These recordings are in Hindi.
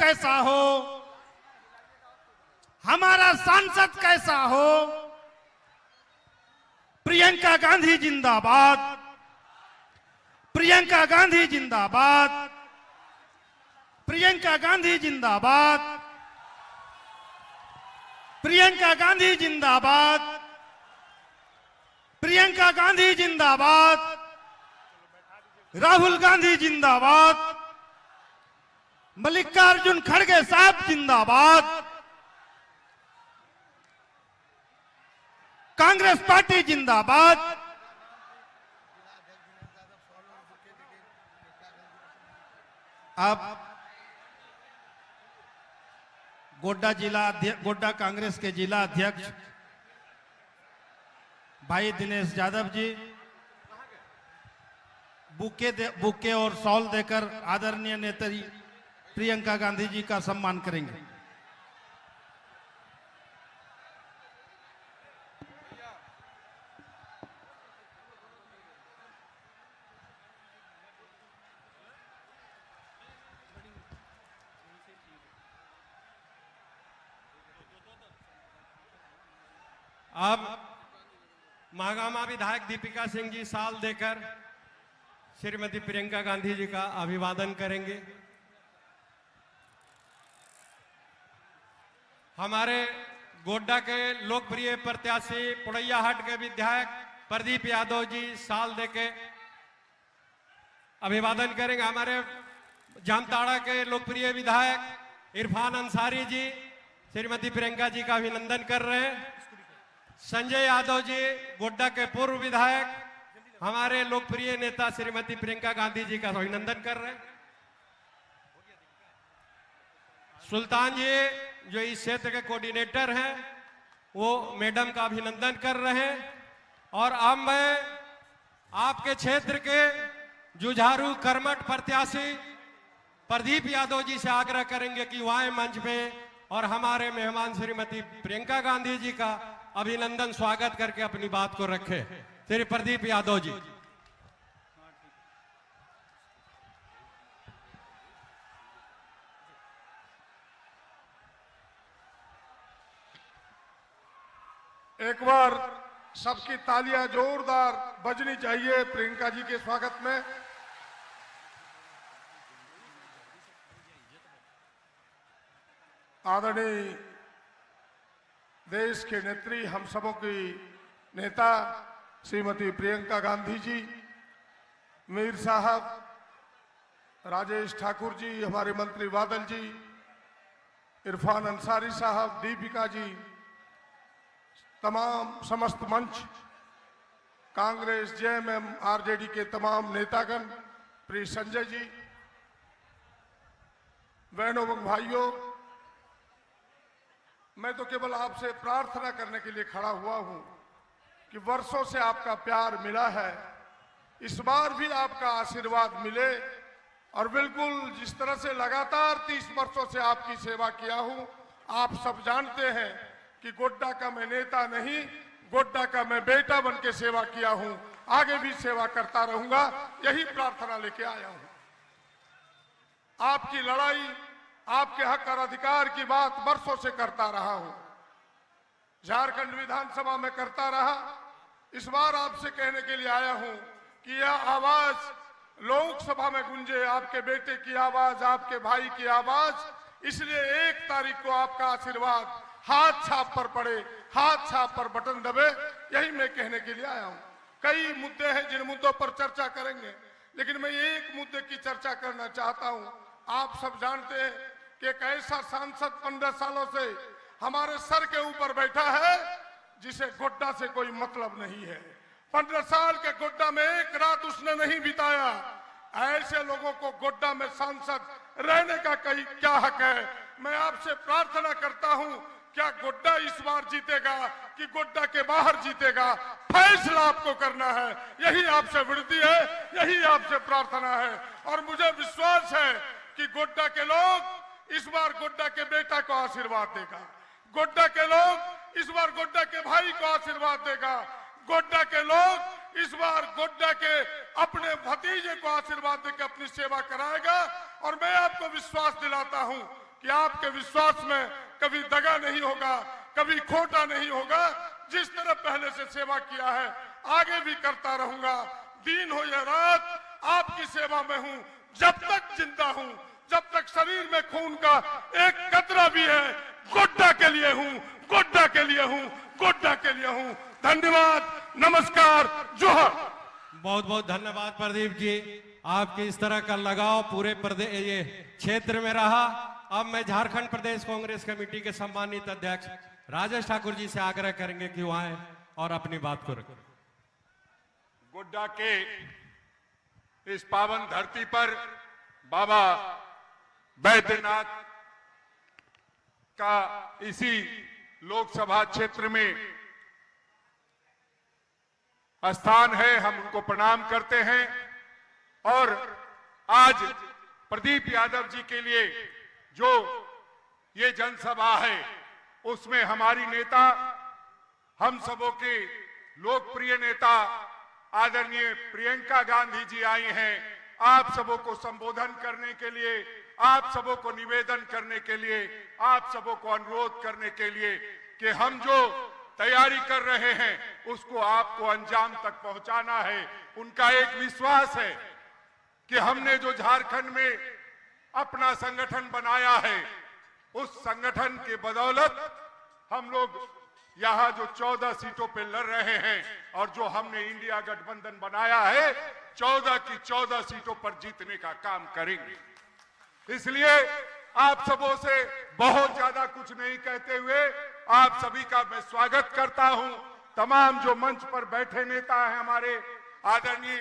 कैसा हो, हमारा सांसद कैसा हो। प्रियंका गांधी जिंदाबाद, प्रियंका गांधी जिंदाबाद, प्रियंका गांधी जिंदाबाद, प्रियंका गांधी जिंदाबाद, प्रियंका गांधी जिंदाबाद, राहुल गांधी जिंदाबाद, मल्लिकार्जुन खड़गे साहब जिंदाबाद, कांग्रेस पार्टी जिंदाबाद। अब गोड्डा कांग्रेस के जिला अध्यक्ष भाई दिनेश यादव जी बुके और शॉल देकर आदरणीय नेत्री प्रियंका गांधी जी का सम्मान करेंगे। अब महागामा विधायक दीपिका सिंह जी साल देकर श्रीमती प्रियंका गांधी जी का अभिवादन करेंगे। हमारे गोड्डा के लोकप्रिय प्रत्याशी पुड़ैयाहाट के विधायक प्रदीप यादव जी साल देके अभिवादन करेंगे। हमारे जामताड़ा के लोकप्रिय विधायक इरफान अंसारी जी श्रीमती प्रियंका जी का अभिनंदन कर रहे हैं। संजय यादव जी गोड्डा के पूर्व विधायक हमारे लोकप्रिय नेता श्रीमती प्रियंका गांधी जी का अभिनंदन कर रहे हैं। सुल्तान जी जो इस क्षेत्र के कोऑर्डिनेटर हैं वो मैडम का अभिनंदन कर रहे हैं। और अब मैं आपके क्षेत्र के जुझारू कर्मठ प्रत्याशी प्रदीप यादव जी से आग्रह करेंगे कि वहां मंच पे और हमारे मेहमान श्रीमती प्रियंका गांधी जी का अभिनंदन स्वागत करके अपनी बात को रखे। श्री प्रदीप यादव जी। एक बार सबकी तालियां जोरदार बजनी चाहिए प्रियंका जी के स्वागत में। आदरणीय देश के नेत्री, हम सबों की नेता श्रीमती प्रियंका गांधी जी, मीर साहब, राजेश ठाकुर जी, हमारे मंत्री बादल जी, इरफान अंसारी साहब, दीपिका जी, तमाम समस्त मंच, कांग्रेस, जेएमएम, आरजेडी के तमाम नेतागण, प्रिय संजय जी, बहनों व भाइयों, मैं तो केवल आपसे प्रार्थना करने के लिए खड़ा हुआ हूं कि वर्षों से आपका प्यार मिला है, इस बार भी आपका आशीर्वाद मिले। और बिल्कुल जिस तरह से लगातार 30 वर्षों से आपकी सेवा किया हूं, आप सब जानते हैं कि गोड्डा का मैं नेता नहीं, गोड्डा का मैं बेटा बन के सेवा किया हूं, आगे भी सेवा करता रहूंगा, यही प्रार्थना लेके आया हूं। आपकी लड़ाई, आपके हक और अधिकार की बात वर्षों से करता रहा हूं, झारखंड विधानसभा में करता रहा। इस बार आपसे कहने के लिए आया हूं कि यह आवाज लोकसभा में गूंजे, आपके बेटे की आवाज, आपके भाई की आवाज, इसलिए 1 तारीख को आपका आशीर्वाद हाथ छाप पर पड़े, हाथ छाप पर बटन दबे, यही मैं कहने के लिए आया हूं। कई मुद्दे हैं जिन मुद्दों पर चर्चा करेंगे, लेकिन मैं एक मुद्दे की चर्चा करना चाहता हूं। आप सब जानते हैं कि एक ऐसा सांसद 15 सालों से हमारे सर के ऊपर बैठा है जिसे गोड्डा से कोई मतलब नहीं है। 15 साल के गोड्डा में एक रात उसने नहीं बिताया। ऐसे लोगों को गोड्डा में सांसद रहने का क्या हक है? मैं आपसे प्रार्थना करता हूं, क्या गोड्डा इस बार जीतेगा कि गोड्डा के बाहर जीतेगा, फैसला आपको करना है। यही आपसे विनती है, यही आपसे प्रार्थना है। और मुझे विश्वास है कि गोड्डा के लोग इस बार गोड्डा के बेटा को आशीर्वाद देगा, गोड्डा के लोग इस बार गोड्डा के भाई को आशीर्वाद देगा, गोड्डा के लोग इस बार गोड्डा के अपने भतीजे को आशीर्वाद देकर अपनी सेवा कराएगा। और मैं आपको विश्वास दिलाता हूं कि आपके विश्वास में कभी दगा नहीं होगा, कभी खोटा नहीं होगा। जिस तरह पहले से सेवा किया है आगे भी करता रहूंगा। दिन हो या रात आपकी सेवा में हूं। जब तक जिंदा हूं, जब तक शरीर में खून का एक कतरा भी है, गोड्डा के लिए हूं, गोड्डा के लिए हूं, गोड्डा के लिए हूं। धन्यवाद, नमस्कार, जोहर। बहुत बहुत धन्यवाद प्रदीप जी, आपके इस तरह का लगाव पूरे प्रदेश ये क्षेत्र में रहा। अब मैं झारखंड प्रदेश कांग्रेस कमेटी के सम्मानित अध्यक्ष राजेश ठाकुर जी से आग्रह करेंगे कि वो आए और अपनी बात को रखें। गोड्डा के इस पावन धरती पर बाबा बैद्यनाथ का इसी लोकसभा क्षेत्र में स्थान है, हम उनको प्रणाम करते हैं। और आज प्रदीप यादव जी के लिए जो ये जनसभा है उसमें हमारी नेता, हम सबों के लोकप्रिय नेता आदरणीय प्रियंका गांधी जी आई हैं। आप सबों को संबोधन करने के लिए, आप सबों को निवेदन करने के लिए, आप सबों को अनुरोध करने के लिए कि हम जो तैयारी कर रहे हैं उसको आपको अंजाम तक पहुंचाना है। उनका एक विश्वास है कि हमने जो झारखंड में अपना संगठन बनाया है उस संगठन के बदौलत हम लोग यहाँ जो 14 सीटों पे लड़ रहे हैं और जो हमने इंडिया गठबंधन बनाया है 14 की 14 सीटों पर जीतने का काम करेंगे। इसलिए आप सबों से बहुत ज्यादा कुछ नहीं कहते हुए आप सभी का मैं स्वागत करता हूं। तमाम जो मंच पर बैठे नेता हैं हमारे आदरणीय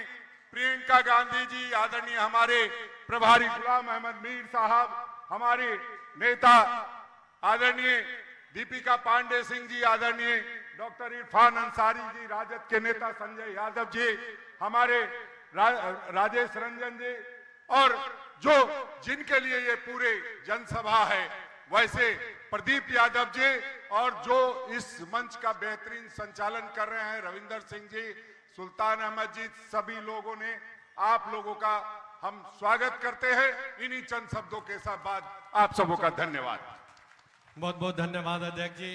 प्रियंका गांधी जी, आदरणीय हमारे प्रभारी गुलाम अहमद मीर साहब, हमारे नेता आदरणीय दीपिका पांडे सिंह जी, आदरणीय डॉक्टर इरफान अंसारी जी, राजद के नेता संजय यादव जी, हमारे राजेश रंजन जी, और जो जिनके लिए ये पूरे जनसभा है वैसे प्रदीप यादव जी, और जो इस मंच का बेहतरीन संचालन कर रहे हैं रविंदर सिंह जी, सुल्तान अहमद जी, सभी लोगों ने आप लोगों का हम स्वागत करते हैं। इन्हीं चंद शब्दों के साथ बाद आप सबों का धन्यवाद। बहुत बहुत धन्यवाद अध्यक्ष जी।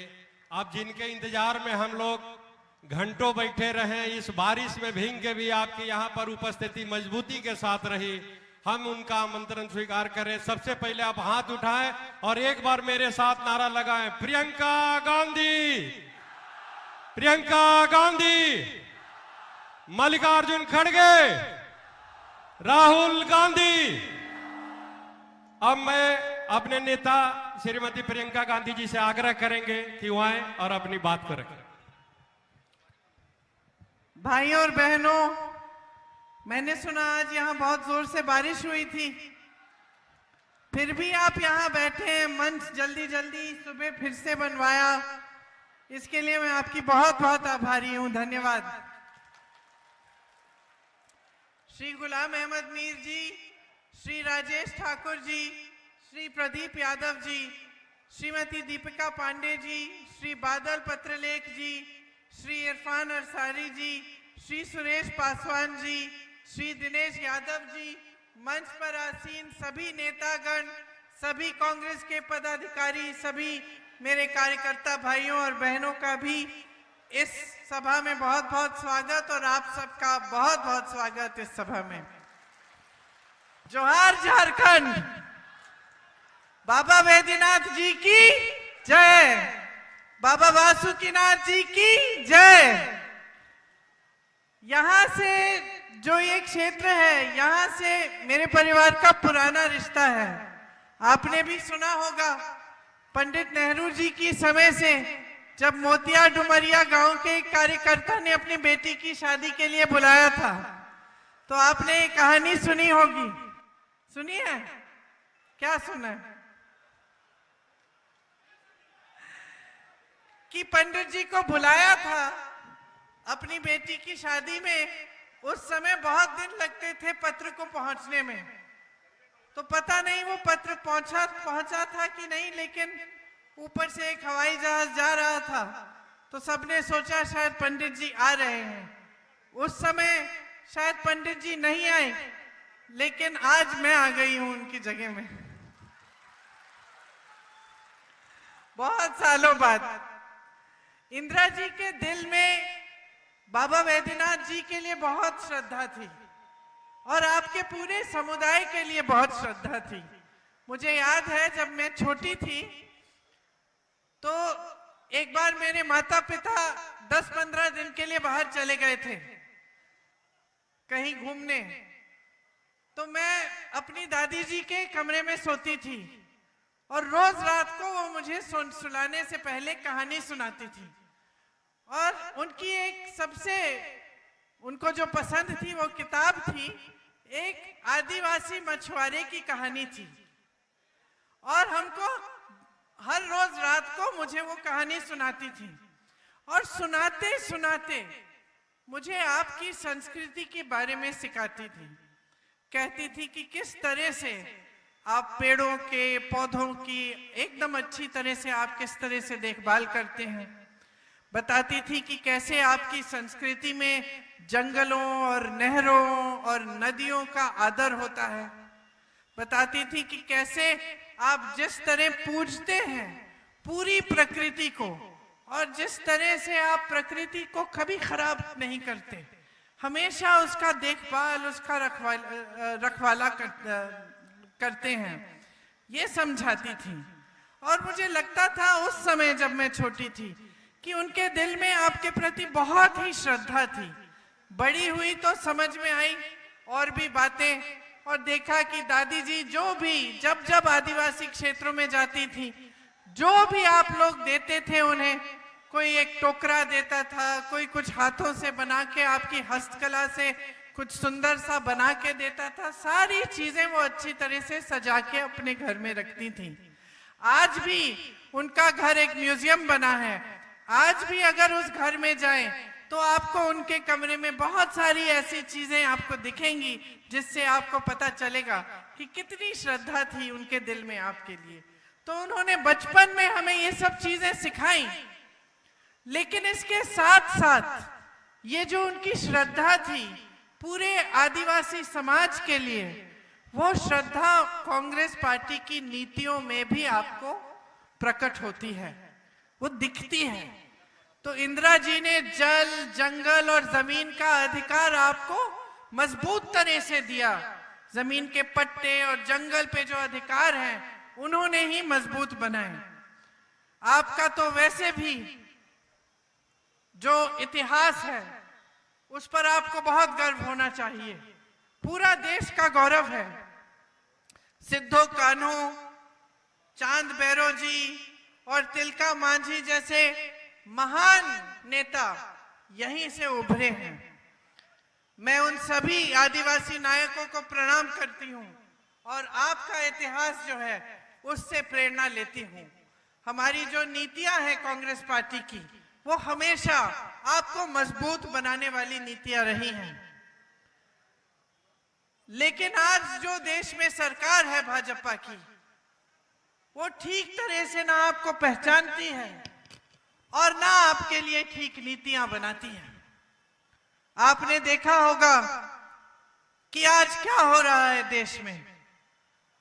आप जिनके इंतजार में हम लोग घंटों बैठे रहे, इस बारिश में भीग के भी आपकी यहाँ पर उपस्थिति मजबूती के साथ रही, हम उनका आमंत्रण स्वीकार करें। सबसे पहले आप हाथ उठाएं और एक बार मेरे साथ नारा लगाएं, प्रियंका गांधी, प्रियंका गांधी, मल्लिकार्जुन खड़गे, राहुल गांधी। अब मैं अपने नेता श्रीमती प्रियंका गांधी जी से आग्रह करेंगे कि वो आए और अपनी बात को रखें। भाइयों और बहनों, मैंने सुना आज यहाँ बहुत जोर से बारिश हुई थी, फिर भी आप यहाँ बैठे हैं, मंच जल्दी जल्दी सुबह फिर से बनवाया, इसके लिए मैं आपकी बहुत बहुत आभारी हूँ। धन्यवाद। श्री गुलाम अहमद मीर जी, श्री राजेश ठाकुर जी, श्री प्रदीप यादव जी, श्रीमती दीपिका पांडे जी, श्री बादल पत्रलेख जी, श्री इरफान अंसारी जी, श्री सुरेश पासवान जी, श्री दिनेश यादव जी, मंच पर आसीन सभी नेतागण, सभी कांग्रेस के पदाधिकारी, सभी मेरे कार्यकर्ता भाइयों और बहनों का भी इस सभा में बहुत बहुत स्वागत, और आप सबका बहुत बहुत स्वागत इस सभा में। जोहार झारखंड, बाबा बैद्यनाथ जी की जय, बाबा वासुकीनाथ जी की जय। यहाँ से जो ये क्षेत्र है, यहाँ से मेरे परिवार का पुराना रिश्ता है। आपने भी सुना होगा पंडित नेहरू जी की समय से, जब मोतिया डुमरिया गांव के एक कार्यकर्ता ने अपनी बेटी की शादी के लिए बुलाया था, तो आपने एक कहानी सुनी होगी। सुनी है? क्या सुना है? कि पंडित जी को बुलाया था अपनी बेटी की शादी में। उस समय बहुत दिन लगते थे पत्र को पहुंचने में, तो पता नहीं वो पत्र पहुंचा था कि नहीं, लेकिन ऊपर से एक हवाई जहाज जा रहा था, तो सबने सोचा शायद पंडित जी आ रहे हैं। उस समय शायद पंडित जी नहीं आए, लेकिन आज मैं आ गई हूं उनकी जगह में। बहुत सालों बाद इंदिरा जी के दिल में बाबा वैद्यनाथ जी के लिए बहुत श्रद्धा थी और आपके पूरे समुदाय के लिए बहुत श्रद्धा थी। मुझे याद है जब मैं छोटी थी तो एक बार मेरे माता पिता 10-15 दिन के लिए बाहर चले गए थे कहीं घूमने, तो मैं अपनी दादी जी के कमरे में सोती थी और रोज रात को वो मुझे सुलाने से पहले कहानी सुनाती थी। और उनकी एक सबसे उनको जो पसंद थी वो किताब थी, एक आदिवासी मछुआरे की कहानी थी। और हमको हर रोज रात को मुझे वो कहानी सुनाती थी और सुनाते सुनाते मुझे आपकी संस्कृति के बारे में सिखाती थी। कहती थी कि किस तरह से आप पेड़ों के पौधों की एकदम अच्छी तरह से आप किस तरह से देखभाल करते हैं। बताती थी कि कैसे आपकी संस्कृति में जंगलों और नहरों और नदियों का आदर होता है। बताती थी कि कैसे आप जिस तरह पूजते हैं पूरी प्रकृति को और जिस तरह से आप प्रकृति को कभी खराब नहीं करते, हमेशा उसका देखभाल उसका रखवाला करते हैं, ये समझाती थी। और मुझे लगता था उस समय जब मैं छोटी थी कि उनके दिल में आपके प्रति बहुत ही श्रद्धा थी। बड़ी हुई तो समझ में आई और भी बातें, और देखा कि दादी जी जो भी जब आदिवासी क्षेत्रों में जाती थी, जो भी आप लोग देते थे उन्हें, कोई एक टोकरा देता था, कोई कुछ हाथों से बना के आपकी हस्तकला से कुछ सुंदर सा बना के देता था, सारी चीजें वो अच्छी तरह से सजा के अपने घर में रखती थी। आज भी उनका घर एक म्यूजियम बना है। आज भी अगर उस घर में जाएं तो आपको उनके कमरे में बहुत सारी ऐसी चीजें आपको दिखेंगी जिससे आपको पता चलेगा कि कितनी श्रद्धा थी उनके दिल में आपके लिए। तो उन्होंने बचपन में हमें ये सब चीजें सिखाई, लेकिन इसके साथ साथ ये जो उनकी श्रद्धा थी पूरे आदिवासी समाज के लिए, वो श्रद्धा कांग्रेस पार्टी की नीतियों में भी आपको प्रकट होती है, वो दिखती है। तो इंदिरा जी ने जल, जंगल और जमीन का अधिकार आपको मजबूत तरह से दिया। जमीन के पट्टे और जंगल पे जो अधिकार हैं उन्होंने ही मजबूत बनाए। आपका तो वैसे भी जो इतिहास है उस पर आपको बहुत गर्व होना चाहिए, पूरा देश का गौरव है। सिद्धो कान्हू, चांद बैरो जी और तिलका मांझी जैसे महान नेता यहीं से उभरे हैं। मैं उन सभी आदिवासी नायकों को प्रणाम करती हूं और आपका इतिहास जो है उससे प्रेरणा लेती हूं। हमारी जो नीतियां हैं कांग्रेस पार्टी की, वो हमेशा आपको मजबूत बनाने वाली नीतियां रही हैं। लेकिन आज जो देश में सरकार है भाजपा की, वो ठीक तरह से ना आपको पहचानती है और ना आपके लिए ठीक नीतियां बनाती है। आपने देखा होगा कि आज क्या हो रहा है देश में।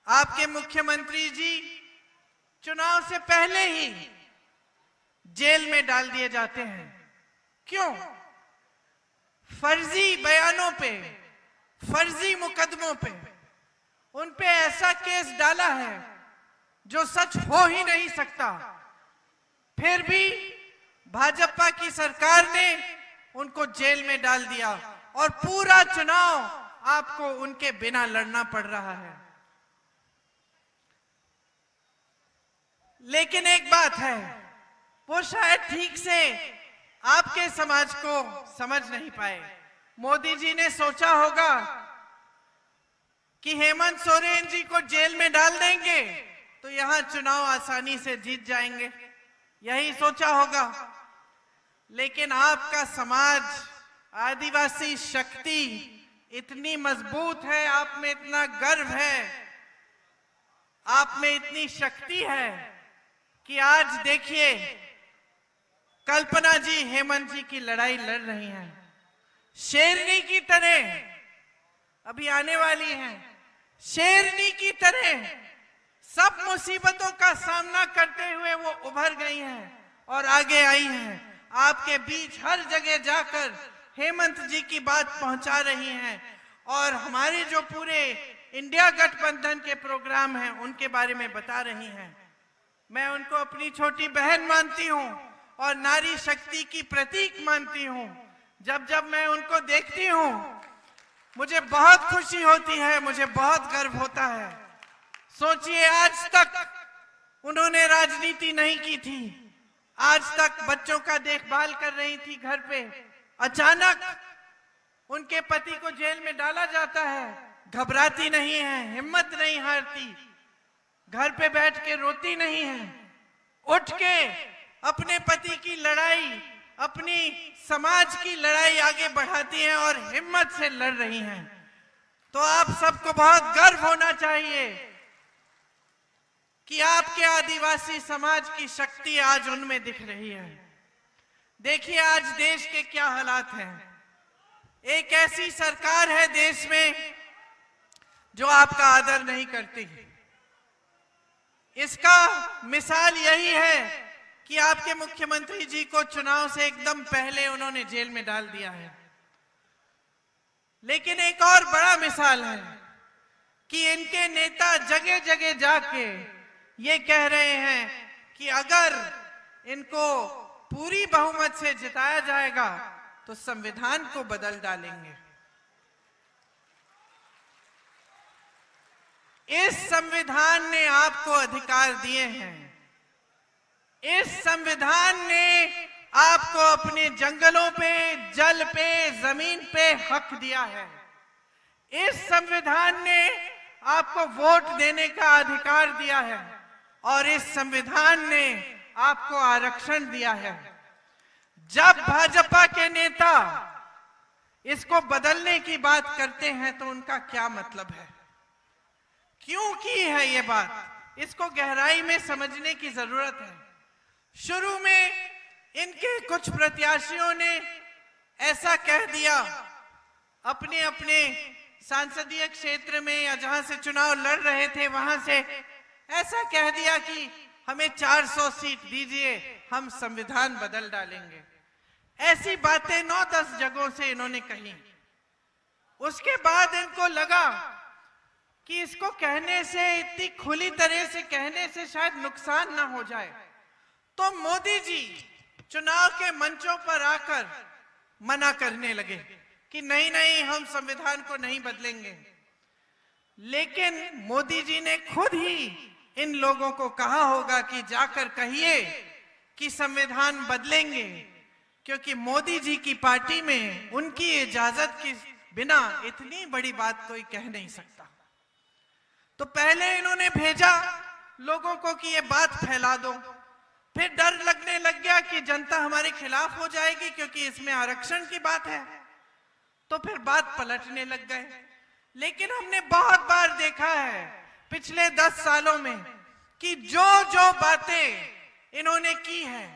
आपके मुख्यमंत्री जी चुनाव से पहले ही जेल में डाल दिए जाते हैं। क्यों? फर्जी बयानों पे, फर्जी मुकदमों पे उन पे ऐसा केस डाला है जो सच हो ही नहीं सकता। फिर भी भाजपा की सरकार ने उनको जेल में डाल दिया और पूरा चुनाव आपको उनके बिना लड़ना पड़ रहा है। लेकिन एक बात है, वो शायद ठीक से आपके समाज को समझ नहीं पाए। मोदी जी ने सोचा होगा कि हेमंत सोरेन जी को जेल में डाल देंगे तो यहां चुनाव आसानी से जीत जाएंगे, यही सोचा होगा। लेकिन आपका समाज, आदिवासी शक्ति इतनी मजबूत है, आप में इतना गर्व है, आप में इतनी शक्ति है कि आज देखिए कल्पना जी हेमंत जी की लड़ाई लड़ रही हैं, शेरनी की तरह अभी आने वाली हैं, शेरनी की तरह सब मुसीबतों का सामना करते हुए वो उभर गई हैं और आगे आई हैं। आपके बीच हर जगह जाकर हेमंत जी की बात पहुंचा रही हैं और हमारे जो पूरे इंडिया गठबंधन के प्रोग्राम हैं उनके बारे में बता रही हैं। मैं उनको अपनी छोटी बहन मानती हूं और नारी शक्ति की प्रतीक मानती हूं। जब जब मैं उनको देखती हूं मुझे बहुत खुशी होती है, मुझे बहुत गर्व होता है। सोचिए, आज तक उन्होंने राजनीति नहीं की थी, आज तक बच्चों का देखभाल कर रही थी घर पे। अचानक उनके पति को जेल में डाला जाता है, घबराती नहीं है, हिम्मत नहीं हारती, घर पे बैठ के रोती नहीं है, उठ के अपने पति की लड़ाई, अपनी समाज की लड़ाई आगे बढ़ाती हैं और हिम्मत से लड़ रही हैं। तो आप सबको बहुत गर्व होना चाहिए कि आपके आदिवासी समाज की शक्ति आज उनमें दिख रही है। देखिए आज देश के क्या हालात हैं। एक ऐसी सरकार है देश में जो आपका आदर नहीं करती। इसका मिसाल यही है कि आपके मुख्यमंत्री जी को चुनाव से एकदम पहले उन्होंने जेल में डाल दिया है। लेकिन एक और बड़ा मिसाल है कि इनके नेता जगह जगह जाके ये कह रहे हैं कि अगर इनको पूरी बहुमत से जिताया जाएगा तो संविधान को बदल डालेंगे। इस संविधान ने आपको अधिकार दिए हैं, इस संविधान ने आपको अपने जंगलों पे, जल पे, जमीन पे हक दिया है। इस संविधान ने आपको वोट देने का अधिकार दिया है और इस संविधान ने आपको आरक्षण दिया है। जब भाजपा के नेता इसको बदलने की बात करते हैं तो उनका क्या मतलब है, क्यों की है ये बात, इसको गहराई में समझने की जरूरत है। शुरू में इनके कुछ प्रत्याशियों ने ऐसा कह दिया अपने अपने संसदीय क्षेत्र में या जहां से चुनाव लड़ रहे थे वहां से ऐसा कह दिया कि हमें 400 सीट दीजिए, हम संविधान बदल डालेंगे। ऐसी बातें 9-10 जगहों से इन्होंने कही। उसके बाद इनको लगा कि इसको कहने से, इतनी खुली तरह से कहने से शायद नुकसान ना हो जाए, तो मोदी जी चुनाव के मंचों पर आकर मना करने लगे कि नहीं नहीं, हम संविधान को नहीं बदलेंगे। लेकिन मोदी जी ने खुद ही इन लोगों को कहा होगा कि जाकर कहिए कि संविधान बदलेंगे, क्योंकि मोदी जी की पार्टी में उनकी इजाजत के बिना इतनी बड़ी बात कोई कह नहीं सकता। तो पहले इन्होंने भेजा लोगों को कि ये बात फैला दो, फिर डर लगने लग गया कि जनता हमारे खिलाफ हो जाएगी क्योंकि इसमें आरक्षण की बात है, तो फिर बात पलटने लग गए। लेकिन हमने बहुत बार देखा है पिछले 10 सालों में कि जो जो बातें इन्होंने की है,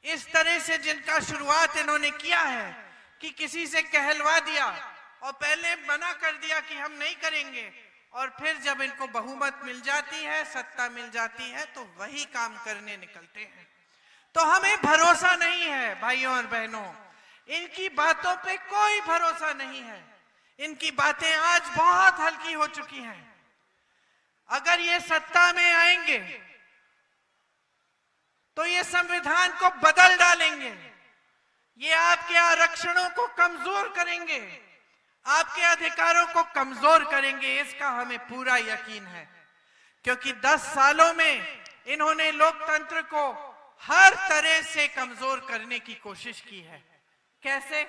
इस तरह से जिनका शुरुआत इन्होंने किया है कि किसी से कहलवा दिया और पहले मना कर दिया कि हम नहीं करेंगे, और फिर जब इनको बहुमत मिल जाती है, सत्ता मिल जाती है, तो वही काम करने निकलते हैं। तो हमें भरोसा नहीं है भाइयों और बहनों, इनकी बातों पे कोई भरोसा नहीं है। इनकी बातें आज बहुत हल्की हो चुकी हैं। अगर ये सत्ता में आएंगे तो ये संविधान को बदल डालेंगे, ये आपके आरक्षणों को कमजोर करेंगे, आपके अधिकारों को कमजोर करेंगे, इसका हमें पूरा यकीन है। क्योंकि 10 सालों में इन्होंने लोकतंत्र को हर तरह से कमजोर करने की कोशिश की है। कैसे?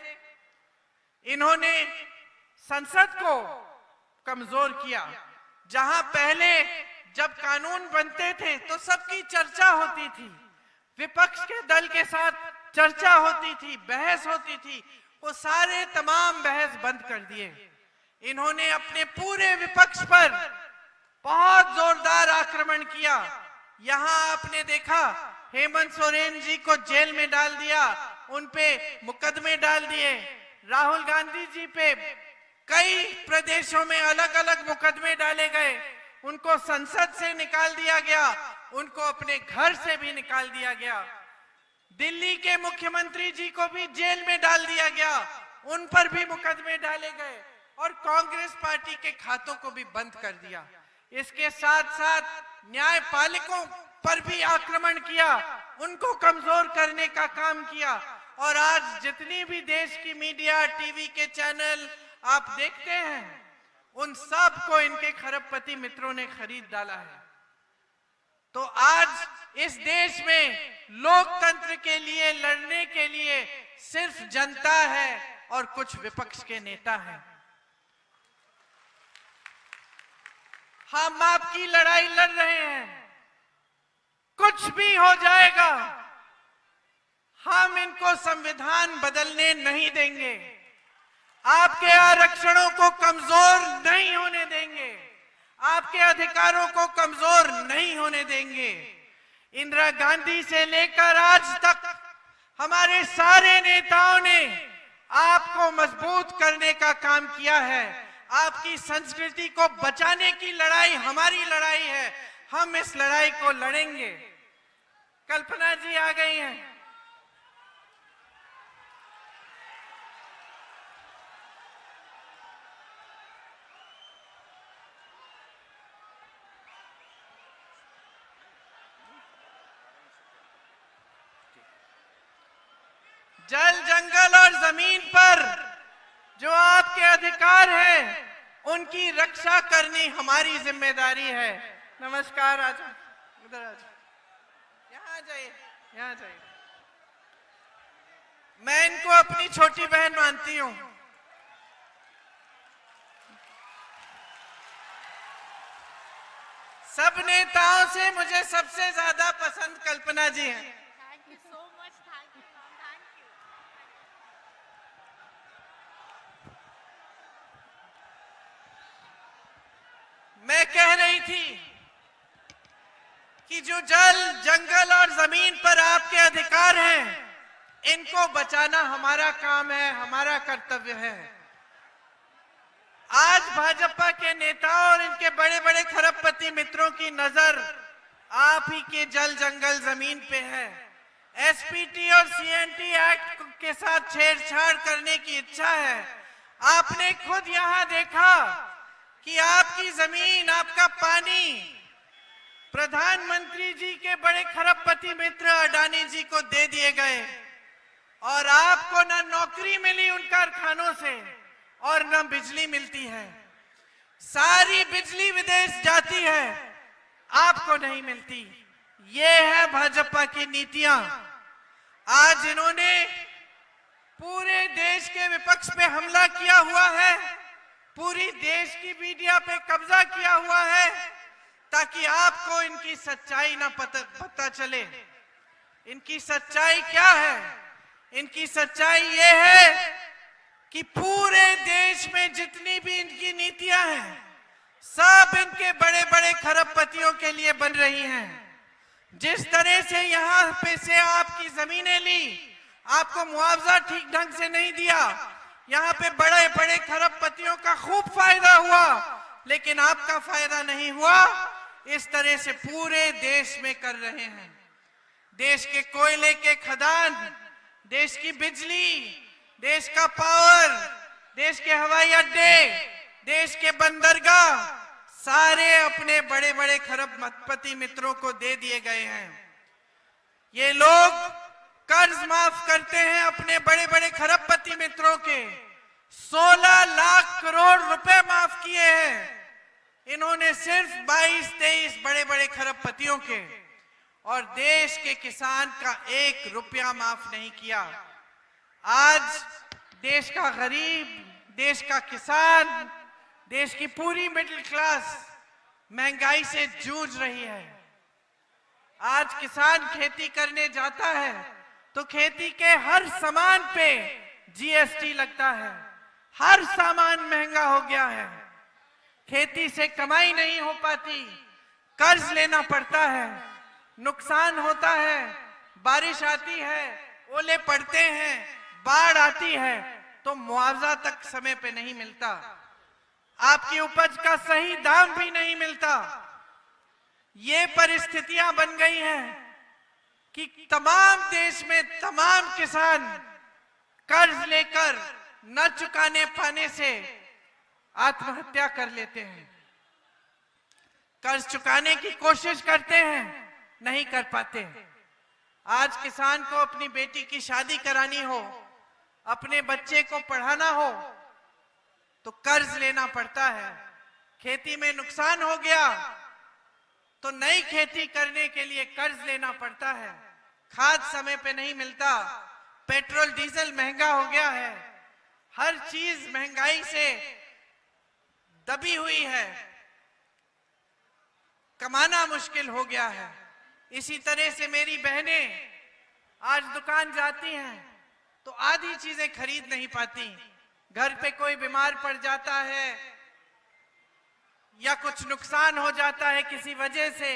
इन्होंने संसद को कमजोर किया। जहां पहले जब कानून बनते थे तो सबकी चर्चा होती थी, विपक्ष के दल के साथ चर्चा होती थी, बहस होती थी, वो सारे तमाम बहस बंद कर दिए। इन्होंने अपने पूरे विपक्ष पर बहुत जोरदार आक्रमण किया। यहां आपने देखा हेमंत सोरेन जी को जेल में डाल दिया, उनपे मुकदमे डाल दिए। राहुल गांधी जी पे कई प्रदेशों में अलग अलग मुकदमे डाले गए। उनको संसद से निकाल दिया गया, उनको अपने घर से भी निकाल दिया गया। दिल्ली के मुख्यमंत्री जी को भी जेल में डाल दिया गया, उन पर भी मुकदमे डाले गए और कांग्रेस पार्टी के खातों को भी बंद कर दिया। इसके साथ साथ न्यायपालिकों पर भी आक्रमण किया, उनको कमजोर करने का काम किया। और आज जितनी भी देश की मीडिया, टीवी के चैनल आप देखते हैं, उन सब को इनके खरबपति मित्रों ने खरीद डाला है। तो आज इस देश में लोकतंत्र के लिए लड़ने के लिए सिर्फ जनता है और कुछ विपक्ष के नेता हैं। हम आपकी लड़ाई लड़ रहे हैं, कुछ भी हो जाएगा, हम इनको संविधान बदलने नहीं देंगे, आपके आरक्षणों को कमजोर नहीं होने देंगे, आपके अधिकारों को कमजोर नहीं होने देंगे। इंदिरा गांधी से लेकर आज तक हमारे सारे नेताओं ने आपको मजबूत करने का काम किया है। आपकी संस्कृति को बचाने की लड़ाई हमारी लड़ाई है, हम इस लड़ाई को लड़ेंगे। कल्पना जी आ गई हैं। जल, जंगल और जमीन पर जो आपके अधिकार हैं, उनकी रक्षा करनी हमारी जिम्मेदारी है। नमस्कार, आजा उधर आजा, यहाँ जाइए, यहाँ जाइए। मैं इनको अपनी छोटी बहन मानती हूँ। सब नेताओं से मुझे सबसे ज्यादा पसंद कल्पना जी हैं। मैं कह रही थी कि जो जल, जंगल और जमीन पर आपके अधिकार हैं, इनको बचाना हमारा काम है, हमारा कर्तव्य है। आज भाजपा के नेताओं और इनके बड़े बड़े खरबपति मित्रों की नजर आप ही के जल, जंगल, जमीन पे है। एसपीटी और सीएनटी एक्ट के साथ छेड़छाड़ करने की इच्छा है। आपने खुद यहां देखा कि आपकी जमीन, आपका पानी प्रधानमंत्री जी के बड़े खरबपति मित्र अडानी जी को दे दिए गए और आपको न नौकरी मिली उन कारखानों से और न बिजली मिलती है। सारी बिजली विदेश जाती है, आपको नहीं मिलती। ये है भाजपा की नीतियां। आज इन्होंने पूरे देश के विपक्ष पे हमला किया हुआ है, पूरी देश की मीडिया पे कब्जा किया हुआ है, ताकि आपको इनकी सच्चाई ना पता चले। इनकी सच्चाई क्या है? इनकी सच्चाई ये है कि पूरे देश में जितनी भी इनकी नीतियां हैं, सब इनके बड़े बड़े खरबपतियों के लिए बन रही हैं। जिस तरह से यहाँ पे से आपकी जमीनें ली, आपको मुआवजा ठीक ढंग से नहीं दिया, यहाँ पे बड़े बड़े खरबपतियों का खूब फायदा हुआ, लेकिन आपका फायदा नहीं हुआ। इस तरह से पूरे देश में कर रहे हैं। देश के कोयले के खदान, देश की बिजली, देश का पावर, देश के हवाई अड्डे, देश के बंदरगाह, सारे अपने बड़े बड़े खरबपति मित्रों को दे दिए गए हैं। ये लोग कर्ज माफ करते हैं अपने बड़े बड़े खरबपति मित्रों के। 16 लाख करोड़ रुपए माफ किए हैं इन्होंने, सिर्फ 22-23 बड़े बड़े खरबपतियों के, और देश के किसान का 1 रुपया माफ नहीं किया। आज देश का गरीब, देश का किसान, देश की पूरी मिडिल क्लास महंगाई से जूझ रही है। आज किसान खेती करने जाता है तो खेती के हर सामान पे जीएसटी लगता है, हर सामान महंगा हो गया है। खेती से कमाई नहीं हो पाती, कर्ज लेना पड़ता है, नुकसान होता है, बारिश आती है, ओले पड़ते हैं, बाढ़ आती है तो मुआवजा तक समय पे नहीं मिलता। आपकी उपज का सही दाम भी नहीं मिलता। ये परिस्थितियां बन गई हैं कि तमाम देश में तमाम किसान कर्ज लेकर न चुकाने पाने से आत्महत्या कर लेते हैं। कर्ज चुकाने की कोशिश करते हैं, नहीं कर पाते। आज किसान को अपनी बेटी की शादी करानी हो, अपने बच्चे को पढ़ाना हो तो कर्ज लेना पड़ता है। खेती में नुकसान हो गया तो नई खेती करने के लिए कर्ज लेना पड़ता है। खाद समय पे नहीं मिलता, पेट्रोल डीजल महंगा हो गया है, हर चीज महंगाई से दबी हुई है, कमाना मुश्किल हो गया है। इसी तरह से मेरी बहनें आज दुकान जाती हैं तो आधी चीजें खरीद नहीं पाती। घर पे कोई बीमार पड़ जाता है या कुछ नुकसान हो जाता है किसी वजह से,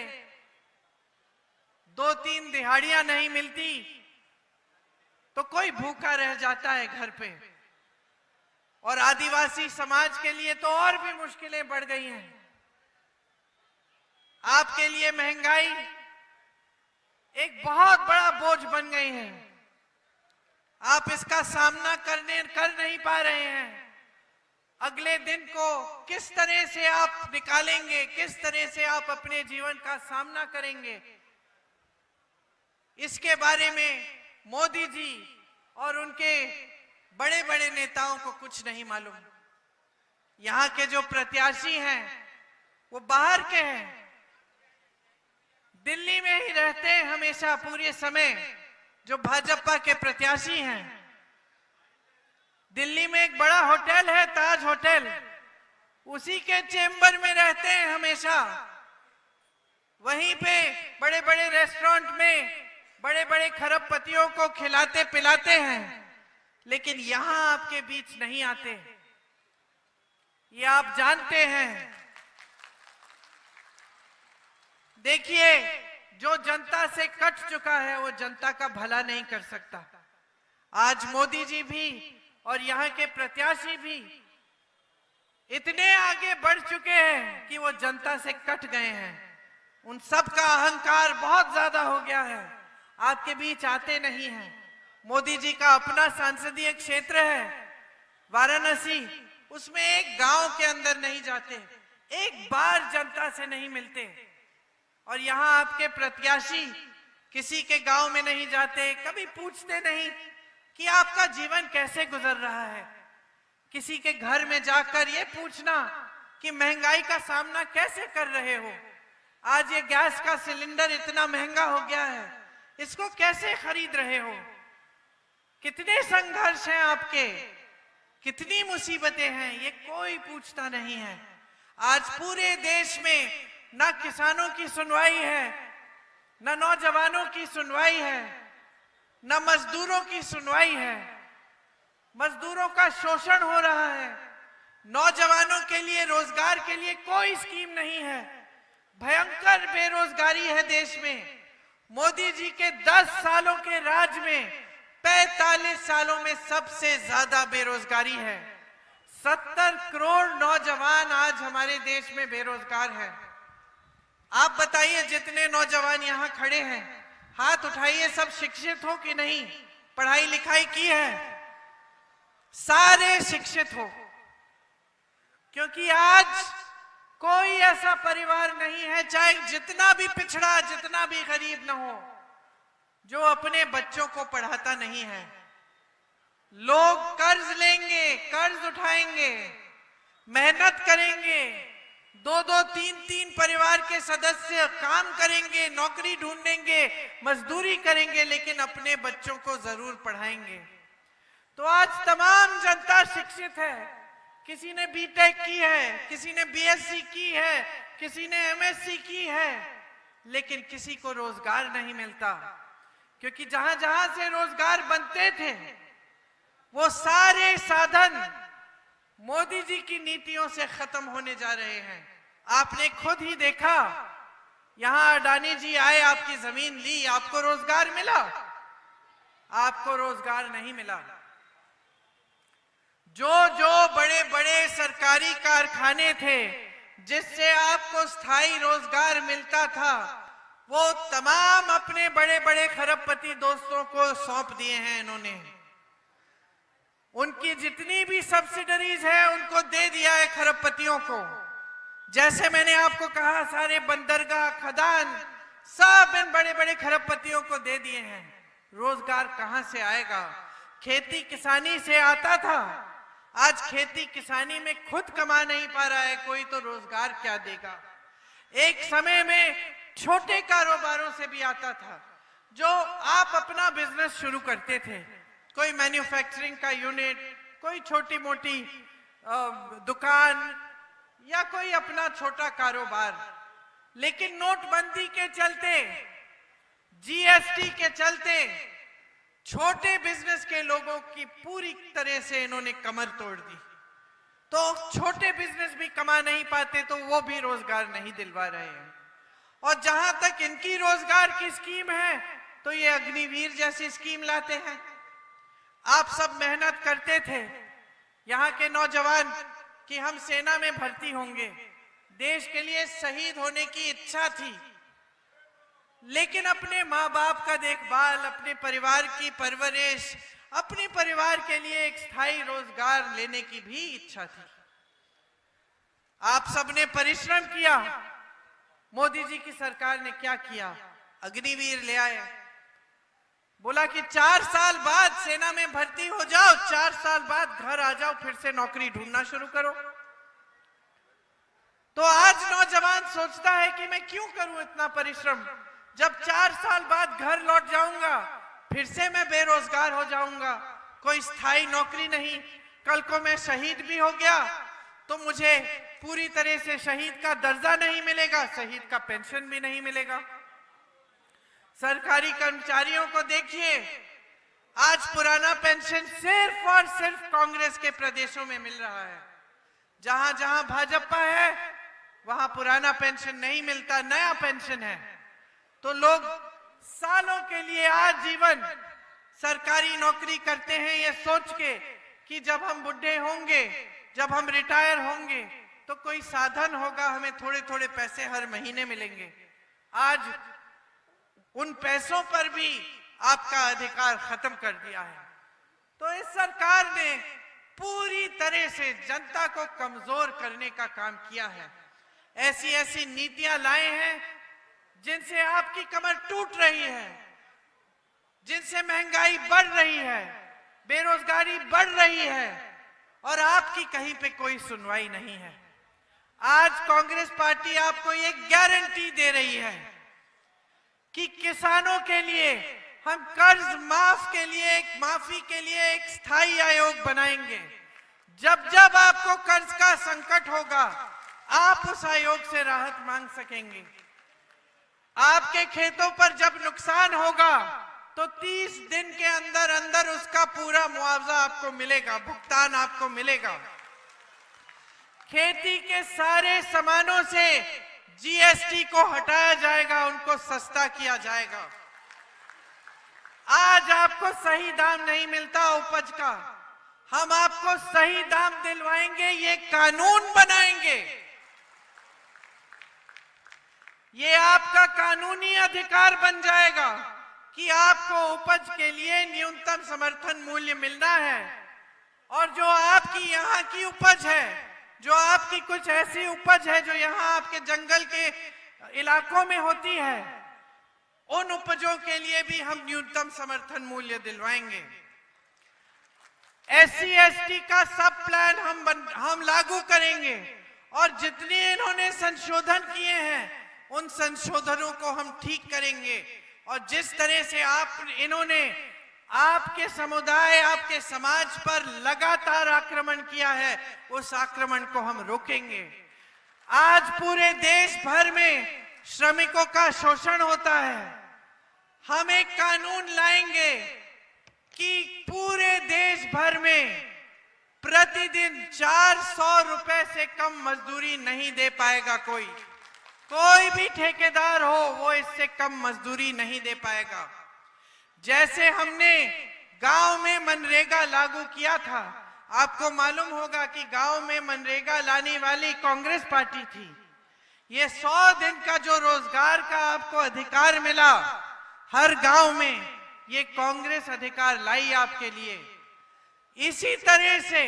2-3 दिहाड़ियां नहीं मिलती तो कोई भूखा रह जाता है घर पे। और आदिवासी समाज के लिए तो और भी मुश्किलें बढ़ गई हैं। आपके लिए महंगाई एक बहुत बड़ा बोझ बन गई है। आप इसका सामना कर नहीं पा रहे हैं। अगले दिन को किस तरह से आप निकालेंगे, किस तरह से आप अपने जीवन का सामना करेंगे, इसके बारे में मोदी जी और उनके बड़े बड़े नेताओं को कुछ नहीं मालूम। यहाँ के जो प्रत्याशी हैं वो बाहर के हैं, दिल्ली में ही रहते हैं हमेशा पूरे समय। जो भाजपा के प्रत्याशी हैं, दिल्ली में एक बड़ा होटल है ताज होटल, उसी के चेंबर में रहते हैं हमेशा। वहीं पे बड़े बड़े रेस्टोरेंट में बड़े बड़े खरबपतियों को खिलाते पिलाते हैं, लेकिन यहां आपके बीच नहीं आते। ये आप जानते हैं। देखिए, जो जनता से कट चुका है वो जनता का भला नहीं कर सकता। आज मोदी जी भी और यहाँ के प्रत्याशी भी इतने आगे बढ़ चुके हैं कि वो जनता से कट गए हैं। उन सब का अहंकार बहुत ज्यादा हो गया है, आपके बीच आते नहीं हैं। मोदी जी का अपना संसदीय क्षेत्र है वाराणसी, उसमें एक गांव के अंदर नहीं जाते, एक बार जनता से नहीं मिलते। और यहाँ आपके प्रत्याशी किसी के गांव में नहीं जाते, कभी पूछते नहीं कि आपका जीवन कैसे गुजर रहा है। किसी के घर में जाकर ये पूछना कि महंगाई का सामना कैसे कर रहे हो, आज ये गैस का सिलेंडर इतना महंगा हो गया है, इसको कैसे खरीद रहे हो, कितने संघर्ष हैं आपके, कितनी मुसीबतें हैं, ये कोई पूछता नहीं है। आज पूरे देश में ना किसानों की सुनवाई है, ना नौजवानों की सुनवाई है, ना मजदूरों की सुनवाई है। मजदूरों का शोषण हो रहा है, नौजवानों के लिए रोजगार के लिए कोई स्कीम नहीं है, भयंकर बेरोजगारी है देश में। मोदी जी के 10 सालों के राज में 45 सालों में सबसे ज्यादा बेरोजगारी है। 70 करोड़ नौजवान आज हमारे देश में बेरोजगार हैं। आप बताइए, जितने नौजवान यहाँ खड़े हैं हाथ उठाइए, सब शिक्षित हो कि नहीं, पढ़ाई लिखाई की है? सारे शिक्षित हो, क्योंकि आज कोई ऐसा परिवार नहीं है, चाहे जितना भी पिछड़ा, जितना भी गरीब न हो, जो अपने बच्चों को पढ़ाता नहीं है। लोग कर्ज लेंगे, कर्ज उठाएंगे, मेहनत करेंगे, 2-2, 3-3 परिवार के सदस्य काम करेंगे, नौकरी ढूंढेंगे, मजदूरी करेंगे, लेकिन अपने बच्चों को जरूर पढ़ाएंगे। तो आज तमाम जनता शिक्षित है, किसी ने बीटेक की है, किसी ने बीएससी की है, किसी ने एमएससी की है, लेकिन किसी को रोजगार नहीं मिलता, क्योंकि जहां जहां से रोजगार बनते थे वो सारे साधन मोदी जी की नीतियों से खत्म होने जा रहे हैं। आपने खुद ही देखा, यहां अडानी जी आए, आपकी जमीन ली, आपको रोजगार मिला? आपको रोजगार नहीं मिला। जो बड़े बड़े सरकारी कारखाने थे जिससे आपको स्थायी रोजगार मिलता था, वो तमाम अपने बड़े बड़े खरबपति दोस्तों को सौंप दिए हैं इन्होंने। उनकी जितनी भी सब्सिडरीज है उनको दे दिया है खरबपतियों को। जैसे मैंने आपको कहा, सारे बंदरगाह, खदान सब इन बड़े बड़े खरबपतियों को दे दिए हैं। रोजगार कहां से आएगा? खेती किसानी से आता था। आज खेती किसानी में खुद कमा नहीं पा रहा है कोई, तो रोजगार क्या देगा? एक समय में छोटे कारोबारों से भी आता था, जो आप अपना बिजनेस शुरू करते थे, कोई मैन्युफैक्चरिंग का यूनिट, कोई छोटी मोटी दुकान या कोई अपना छोटा कारोबार। लेकिन नोटबंदी के चलते, जीएसटी के चलते छोटे बिजनेस के लोगों की पूरी तरह से इन्होंने कमर तोड़ दी। तो छोटे बिजनेस भी कमा नहीं पाते, तो वो भी रोजगार नहीं दिलवा रहे हैं। और जहां तक इनकी रोजगार की स्कीम है, तो ये अग्निवीर जैसी स्कीम लाते हैं। आप सब मेहनत करते थे, यहाँ के नौजवान, कि हम सेना में भर्ती होंगे, देश के लिए शहीद होने की इच्छा थी, लेकिन अपने माँ बाप का देखभाल, अपने परिवार की परवरिश, अपने परिवार के लिए एक स्थायी रोजगार लेने की भी इच्छा थी। आप सबने परिश्रम किया। मोदी जी की सरकार ने क्या किया? अग्निवीर ले आए, बोला कि 4 साल बाद सेना में भर्ती हो जाओ, 4 साल बाद घर आ जाओ, फिर से नौकरी ढूंढना शुरू करो। तो आज नौजवान सोचता है कि मैं क्यों करूं इतना परिश्रम, जब 4 साल बाद घर लौट जाऊंगा फिर से मैं बेरोजगार हो जाऊंगा, कोई स्थायी नौकरी नहीं। कल को मैं शहीद भी हो गया तो मुझे पूरी तरह से शहीद का दर्जा नहीं मिलेगा, शहीद का पेंशन भी नहीं मिलेगा। सरकारी कर्मचारियों को देखिए, आज पुराना पेंशन सिर्फ और सिर्फ कांग्रेस के प्रदेशों में मिल रहा है। जहां जहां भाजपा है वहां पुराना पेंशन नहीं मिलता, नया पेंशन है। तो लोग सालों के लिए आजीवन सरकारी नौकरी करते हैं, ये सोच के कि जब हम बुढ़े होंगे, जब हम रिटायर होंगे, तो कोई साधन होगा, हमें थोड़े थोड़े पैसे हर महीने मिलेंगे। आज उन पैसों पर भी आपका अधिकार खत्म कर दिया है। तो इस सरकार ने पूरी तरह से जनता को कमजोर करने का काम किया है। ऐसी ऐसी नीतियां लाए हैं जिनसे आपकी कमर टूट रही है, जिनसे महंगाई बढ़ रही है, बेरोजगारी बढ़ रही है, और आपकी कहीं पे कोई सुनवाई नहीं है। आज कांग्रेस पार्टी आपको ये गारंटी दे रही है कि किसानों के लिए हम कर्ज माफी के लिए एक स्थायी आयोग बनाएंगे। जब जब आपको कर्ज का संकट होगा, आप उस आयोग से राहत मांग सकेंगे। आपके खेतों पर जब नुकसान होगा तो 30 दिन के अंदर अंदर उसका पूरा मुआवजा आपको मिलेगा, भुगतान आपको मिलेगा। खेती के सारे सामानों से जीएसटी को हटाया जाएगा, उनको सस्ता किया जाएगा। आज आपको सही दाम नहीं मिलता उपज का, हम आपको सही दाम दिलवाएंगे, ये कानून बनाएंगे। ये आपका कानूनी अधिकार बन जाएगा कि आपको उपज के लिए न्यूनतम समर्थन मूल्य मिलना है। और जो आपकी यहाँ की उपज है, जो आपकी कुछ ऐसी उपज है जो यहाँ आपके जंगल के इलाकों में होती है, उन उपजों के लिए भी हम न्यूनतम समर्थन मूल्य दिलवाएंगे। SC ST का सब प्लान हम लागू करेंगे, और जितने इन्होंने संशोधन किए हैं उन संशोधनों को हम ठीक करेंगे। और जिस तरह से इन्होंने आपके समुदाय, आपके समाज पर लगातार आक्रमण किया है, उस आक्रमण को हम रोकेंगे। आज पूरे देश भर में श्रमिकों का शोषण होता है। हम एक कानून लाएंगे कि पूरे देश भर में प्रतिदिन 400 रुपए से कम मजदूरी नहीं दे पाएगा कोई भी ठेकेदार हो, वो इससे कम मजदूरी नहीं दे पाएगा। जैसे हमने गांव में मनरेगा लागू किया था, आपको मालूम होगा कि गांव में मनरेगा लाने वाली कांग्रेस पार्टी थी। ये 100 दिन का जो रोजगार का आपको अधिकार मिला हर गांव में, ये कांग्रेस अधिकार लाई आपके लिए। इसी तरह से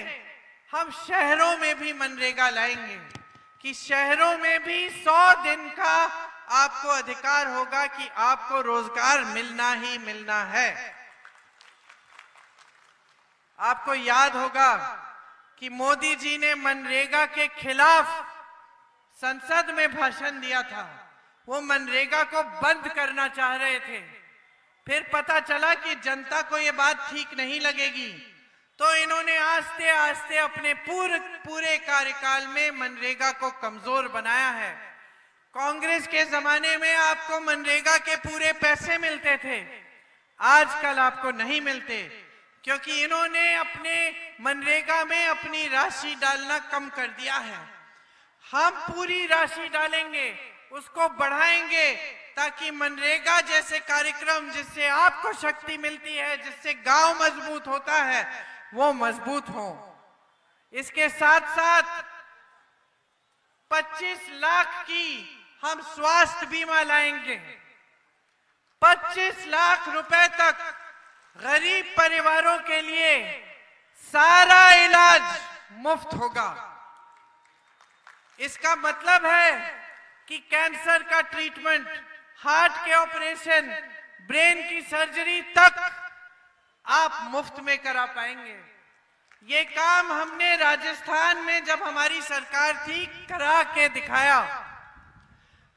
हम शहरों में भी मनरेगा लाएंगे कि शहरों में भी 100 दिन का आपको अधिकार होगा कि आपको रोजगार मिलना ही मिलना है। आपको याद होगा कि मोदी जी ने मनरेगा के खिलाफ संसद में भाषण दिया था। वो मनरेगा को बंद करना चाह रहे थे। फिर पता चला कि जनता को ये बात ठीक नहीं लगेगी, तो इन्होंने आस्ते आस्ते अपने पूरे कार्यकाल में मनरेगा को कमजोर बनाया है। कांग्रेस के जमाने में आपको मनरेगा के पूरे पैसे मिलते थे, आजकल आपको नहीं मिलते, क्योंकि इन्होंने अपने मनरेगा में अपनी राशि डालना कम कर दिया है। हम पूरी राशि डालेंगे, उसको बढ़ाएंगे, ताकि मनरेगा जैसे कार्यक्रम जिससे आपको शक्ति मिलती है, जिससे गांव मजबूत होता है, वो मजबूत हो। इसके साथ साथ 25 लाख की हम स्वास्थ्य बीमा लाएंगे। 25 लाख रुपए तक गरीब परिवारों के लिए सारा इलाज मुफ्त होगा। इसका मतलब है कि कैंसर का ट्रीटमेंट, हार्ट के ऑपरेशन, ब्रेन की सर्जरी तक आप मुफ्त में करा पाएंगे। ये काम हमने राजस्थान में जब हमारी सरकार थी करा के दिखाया।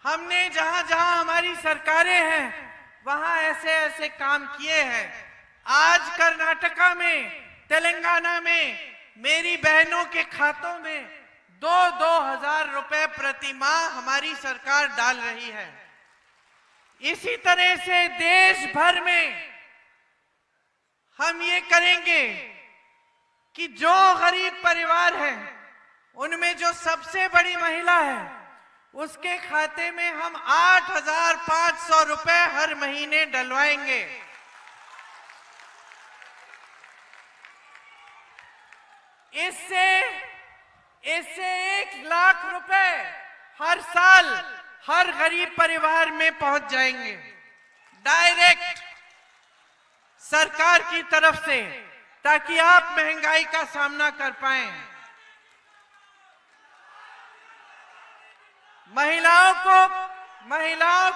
हमने जहां जहां हमारी सरकारें हैं वहां ऐसे ऐसे काम किए हैं। आज कर्नाटका में, तेलंगाना में मेरी बहनों के खातों में 2-2 हजार रुपए प्रति माह हमारी सरकार डाल रही है। इसी तरह से देश भर में हम ये करेंगे कि जो गरीब परिवार है उनमें जो सबसे बड़ी महिला है उसके खाते में हम 8,500 रुपए हर महीने डलवाएंगे। इससे 1 लाख रुपए हर साल हर गरीब परिवार में पहुंच जाएंगे, डायरेक्ट सरकार की तरफ से, ताकि आप महंगाई का सामना कर पाएं। महिलाओं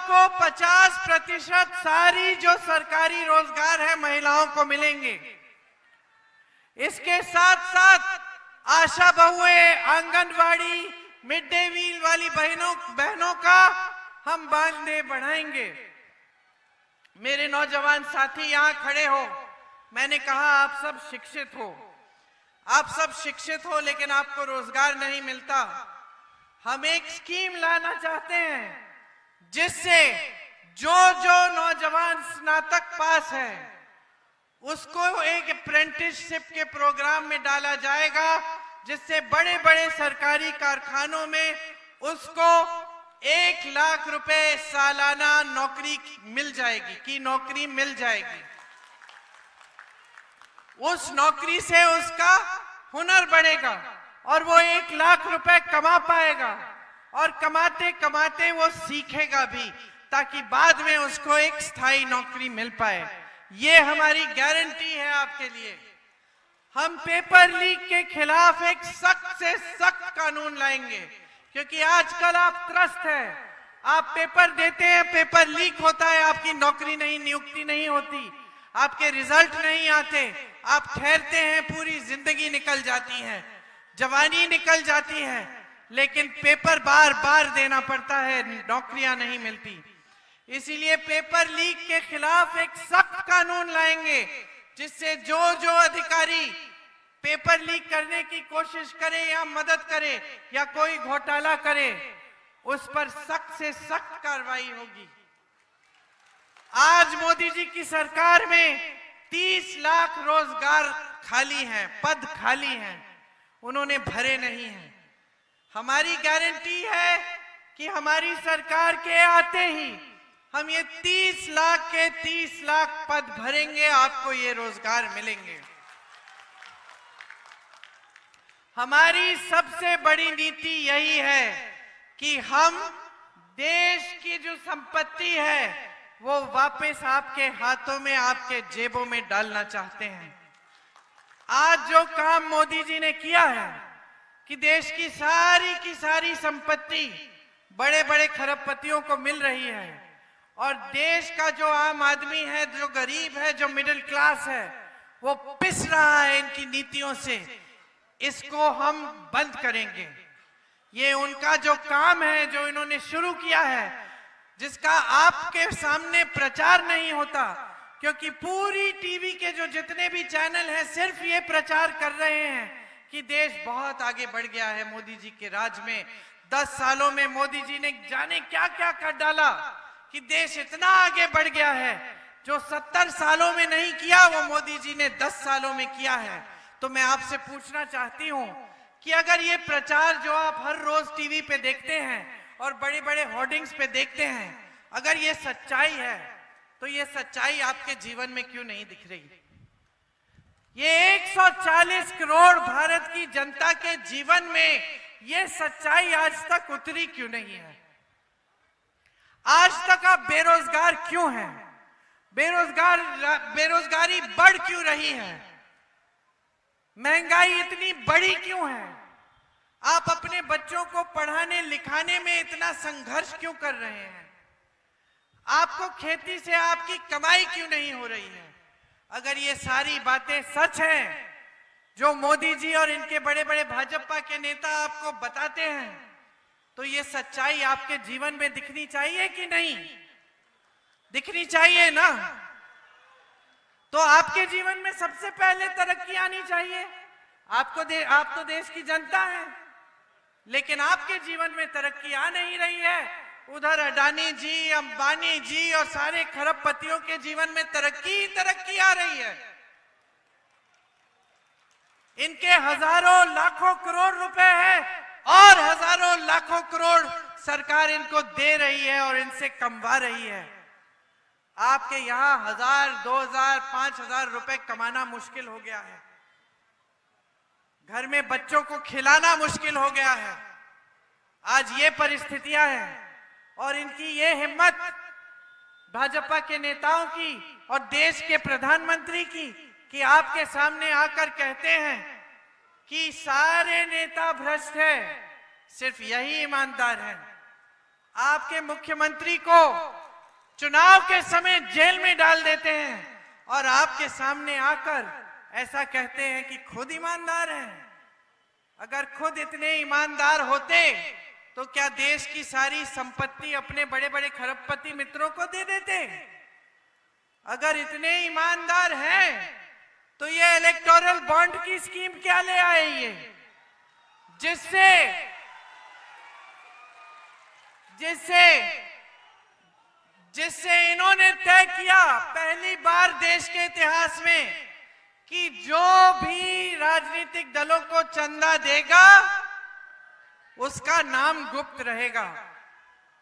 को 50% सारी जो सरकारी रोजगार है महिलाओं को मिलेंगे। इसके साथ साथ आशा बहुएं, आंगनवाड़ी, मिड डे मील वाली बहनों का हम मानदेय बढ़ाएंगे। मेरे नौजवान साथी यहां खड़े हो, मैंने कहा आप सब शिक्षित हो, लेकिन आपको रोजगार नहीं मिलता। हम एक स्कीम लाना चाहते हैं जिससे जो नौजवान स्नातक पास है उसको एक अप्रेंटिसशिप के प्रोग्राम में डाला जाएगा, जिससे बड़े बड़े सरकारी कारखानों में उसको 1 लाख रुपए सालाना नौकरी मिल जाएगी। उस नौकरी से उसका हुनर बढ़ेगा और वो 1 लाख रुपए कमा पाएगा, और कमाते कमाते वो सीखेगा भी, ताकि बाद में उसको एक स्थायी नौकरी मिल पाए। ये हमारी गारंटी है आपके लिए। हम पेपर लीक के खिलाफ एक सख्त से सख्त कानून लाएंगे, क्योंकि आजकल आप त्रस्त हैं। आप पेपर देते हैं, पेपर लीक होता है, आपकी नौकरी नहीं, नियुक्ति नहीं होती, आपके रिजल्ट नहीं आते, आप ठहरते हैं, पूरी जिंदगी निकल जाती है, जवानी निकल जाती है, लेकिन पेपर बार बार देना पड़ता है, नौकरियां नहीं मिलती। इसीलिए पेपर लीक के खिलाफ एक सख्त कानून लाएंगे, जिससे जो अधिकारी पेपर लीक करने की कोशिश करे या मदद करे या कोई घोटाला करे, उस पर सख्त से सख्त कार्रवाई होगी। आज मोदी जी की सरकार में 30 लाख रोजगार खाली हैं, पद खाली हैं, उन्होंने भरे नहीं हैं। हमारी गारंटी है कि हमारी सरकार के आते ही हम ये 30 लाख के 30 लाख पद भरेंगे, आपको ये रोजगार मिलेंगे। हमारी सबसे बड़ी नीति यही है कि हम देश की जो संपत्ति है वो वापस आपके हाथों में, आपके जेबों में डालना चाहते हैं। आज जो काम मोदी जी ने किया है कि देश की सारी संपत्ति बड़े बड़े खरबपतियों को मिल रही है और देश का जो आम आदमी है, जो गरीब है, जो मिडिल क्लास है, वो पिस रहा है इनकी नीतियों से। इसको हम बंद करेंगे। ये उनका जो काम है, जो इन्होंने शुरू किया है, जिसका आपके सामने प्रचार नहीं होता, क्योंकि पूरी टीवी के जो जितने भी चैनल हैं सिर्फ ये प्रचार कर रहे हैं कि देश बहुत आगे बढ़ गया है मोदी जी के राज में। 10 सालों में मोदी जी ने जाने क्या क्या कर डाला कि देश इतना आगे बढ़ गया है। जो 70 सालों में नहीं किया वो मोदी जी ने 10 सालों में किया है। तो मैं आपसे पूछना चाहती हूं कि अगर ये प्रचार जो आप हर रोज टीवी पे देखते हैं और बड़े बड़े होर्डिंग्स पे देखते हैं, अगर ये सच्चाई है तो ये सच्चाई आपके जीवन में क्यों नहीं दिख रही? ये 140 करोड़ भारत की जनता के जीवन में ये सच्चाई आज तक उतरी क्यों नहीं है? आज तक आप बेरोजगार क्यों हैं? बेरोजगारी बढ़ क्यों रही है? महंगाई इतनी बड़ी क्यों है? आप अपने बच्चों को पढ़ाने लिखाने में इतना संघर्ष क्यों कर रहे हैं? आपको खेती से आपकी कमाई क्यों नहीं हो रही है? अगर ये सारी बातें सच हैं जो मोदी जी और इनके बड़े बड़े भाजपा के नेता आपको बताते हैं, तो ये सच्चाई आपके जीवन में दिखनी चाहिए कि नहीं? दिखनी चाहिए ना? तो आपके जीवन में सबसे पहले तरक्की आनी चाहिए। आप तो देश की जनता हैं, लेकिन आपके जीवन में तरक्की आ नहीं रही है। उधर अडानी जी, अंबानी जी और सारे खरबपतियों के जीवन में तरक्की आ रही है। इनके हजारों लाखों करोड़ रुपए है और हजारों लाखों करोड़ सरकार इनको दे रही है और इनसे कमवा रही है। आपके यहां 1000, 2000, 5000 रुपए कमाना मुश्किल हो गया है। घर में बच्चों को खिलाना मुश्किल हो गया है। आज ये परिस्थितियां हैं और इनकी ये हिम्मत भाजपा के नेताओं की और देश के प्रधानमंत्री की कि आपके सामने आकर कहते हैं कि सारे नेता भ्रष्ट हैं, सिर्फ यही ईमानदार हैं। आपके मुख्यमंत्री को चुनाव के समय जेल में डाल देते हैं और आपके सामने आकर ऐसा कहते हैं कि खुद ईमानदार हैं। अगर खुद इतने ईमानदार होते तो क्या देश की सारी संपत्ति अपने बड़े बड़े खरबपति मित्रों को दे देते? अगर इतने ईमानदार हैं तो ये इलेक्टोरल बॉन्ड की स्कीम क्या ले आए ये, जिससे इन्होंने तय किया पहली बार देश के इतिहास में कि जो भी राजनीतिक दलों को चंदा देगा उसका नाम गुप्त रहेगा।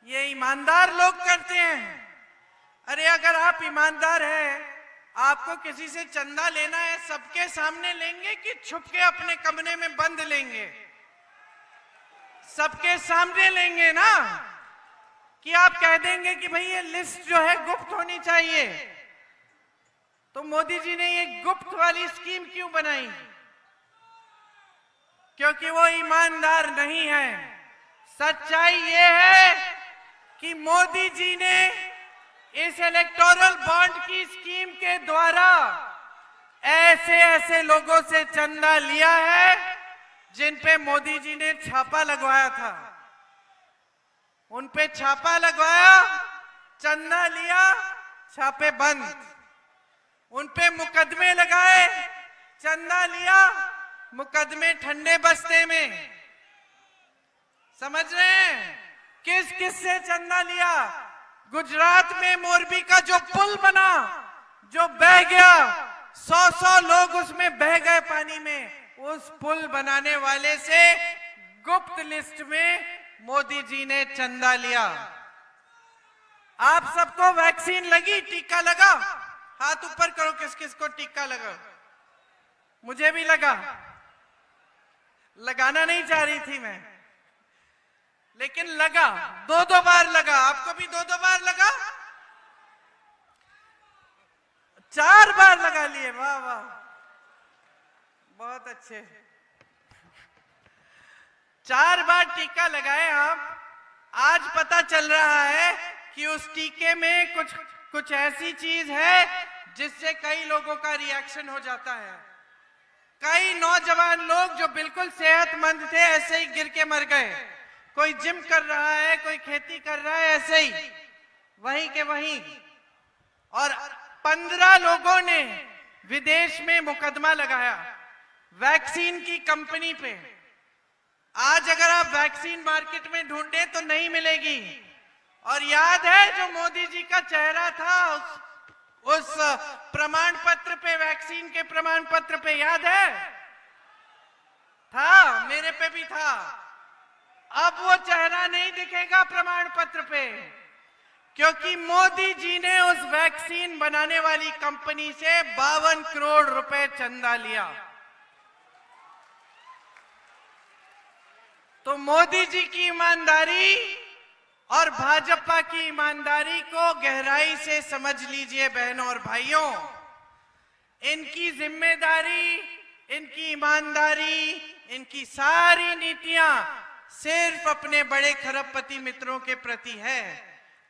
ये ईमानदार लोग करते हैं। अरे अगर आप ईमानदार हैं, आपको किसी से चंदा लेना है, सबके सामने लेंगे कि छुप के अपने कमरे में बंद लेंगे? सबके सामने लेंगे ना, कि आप कह देंगे कि भाई ये लिस्ट जो है गुप्त होनी चाहिए। तो मोदी जी ने ये गुप्त वाली स्कीम क्यों बनाई? क्योंकि वो ईमानदार नहीं है। सच्चाई ये है कि मोदी जी ने इस इलेक्टोरल बॉन्ड की स्कीम के द्वारा ऐसे लोगों से चंदा लिया है जिन पे मोदी जी ने छापा लगवाया था। उन पे छापा लगवाया, चंदा लिया, छापे बंद। उन पे मुकदमे लगाए, चंदा लिया, मुकदमे ठंडे बस्ते में। समझ रहे हैं? किस किस से चंदा लिया? गुजरात में मोरबी का जो पुल बना, जो बह गया, 100 लोग उसमें बह गए पानी में, उस पुल बनाने वाले से गुप्त लिस्ट में मोदी जी ने चंदा लिया। आप सबको वैक्सीन लगी, टीका लगा? हाथ ऊपर करो, किस किस को टीका लगा? मुझे भी लगा। लगाना नहीं चाह रही थी मैं, लेकिन लगा, 2 बार लगा। आपको भी 2 बार लगा, 4 बार लगा लिए। वाह वाह, बहुत अच्छे। 4 बार टीका लगाए आप। आज पता चल रहा है कि उस टीके में कुछ ऐसी चीज है जिससे कई लोगों का रिएक्शन हो जाता है। कई नौजवान लोग जो बिल्कुल सेहतमंद थे ऐसे ही गिर के मर गए। कोई जिम कर रहा है, कोई खेती कर रहा है, ऐसे ही वहीं के वहीं। और 15 लोगों ने विदेश में मुकदमा लगाया वैक्सीन की कंपनी पे। आज अगर आप वैक्सीन मार्केट में ढूंढे तो नहीं मिलेगी। और याद है जो मोदी जी का चेहरा था उस प्रमाण पत्र पे, वैक्सीन के प्रमाण पत्र पे, याद है? था, मेरे पे भी था। अब वो चेहरा नहीं दिखेगा प्रमाण पत्र पे, क्योंकि मोदी जी ने उस वैक्सीन बनाने वाली कंपनी से 52 करोड़ रुपए चंदा लिया। तो मोदी जी की ईमानदारी और भाजपा की ईमानदारी को गहराई से समझ लीजिए बहनों और भाइयों। इनकी जिम्मेदारी, इनकी ईमानदारी, इनकी सारी नीतियां सिर्फ अपने बड़े खरबपति मित्रों के प्रति है।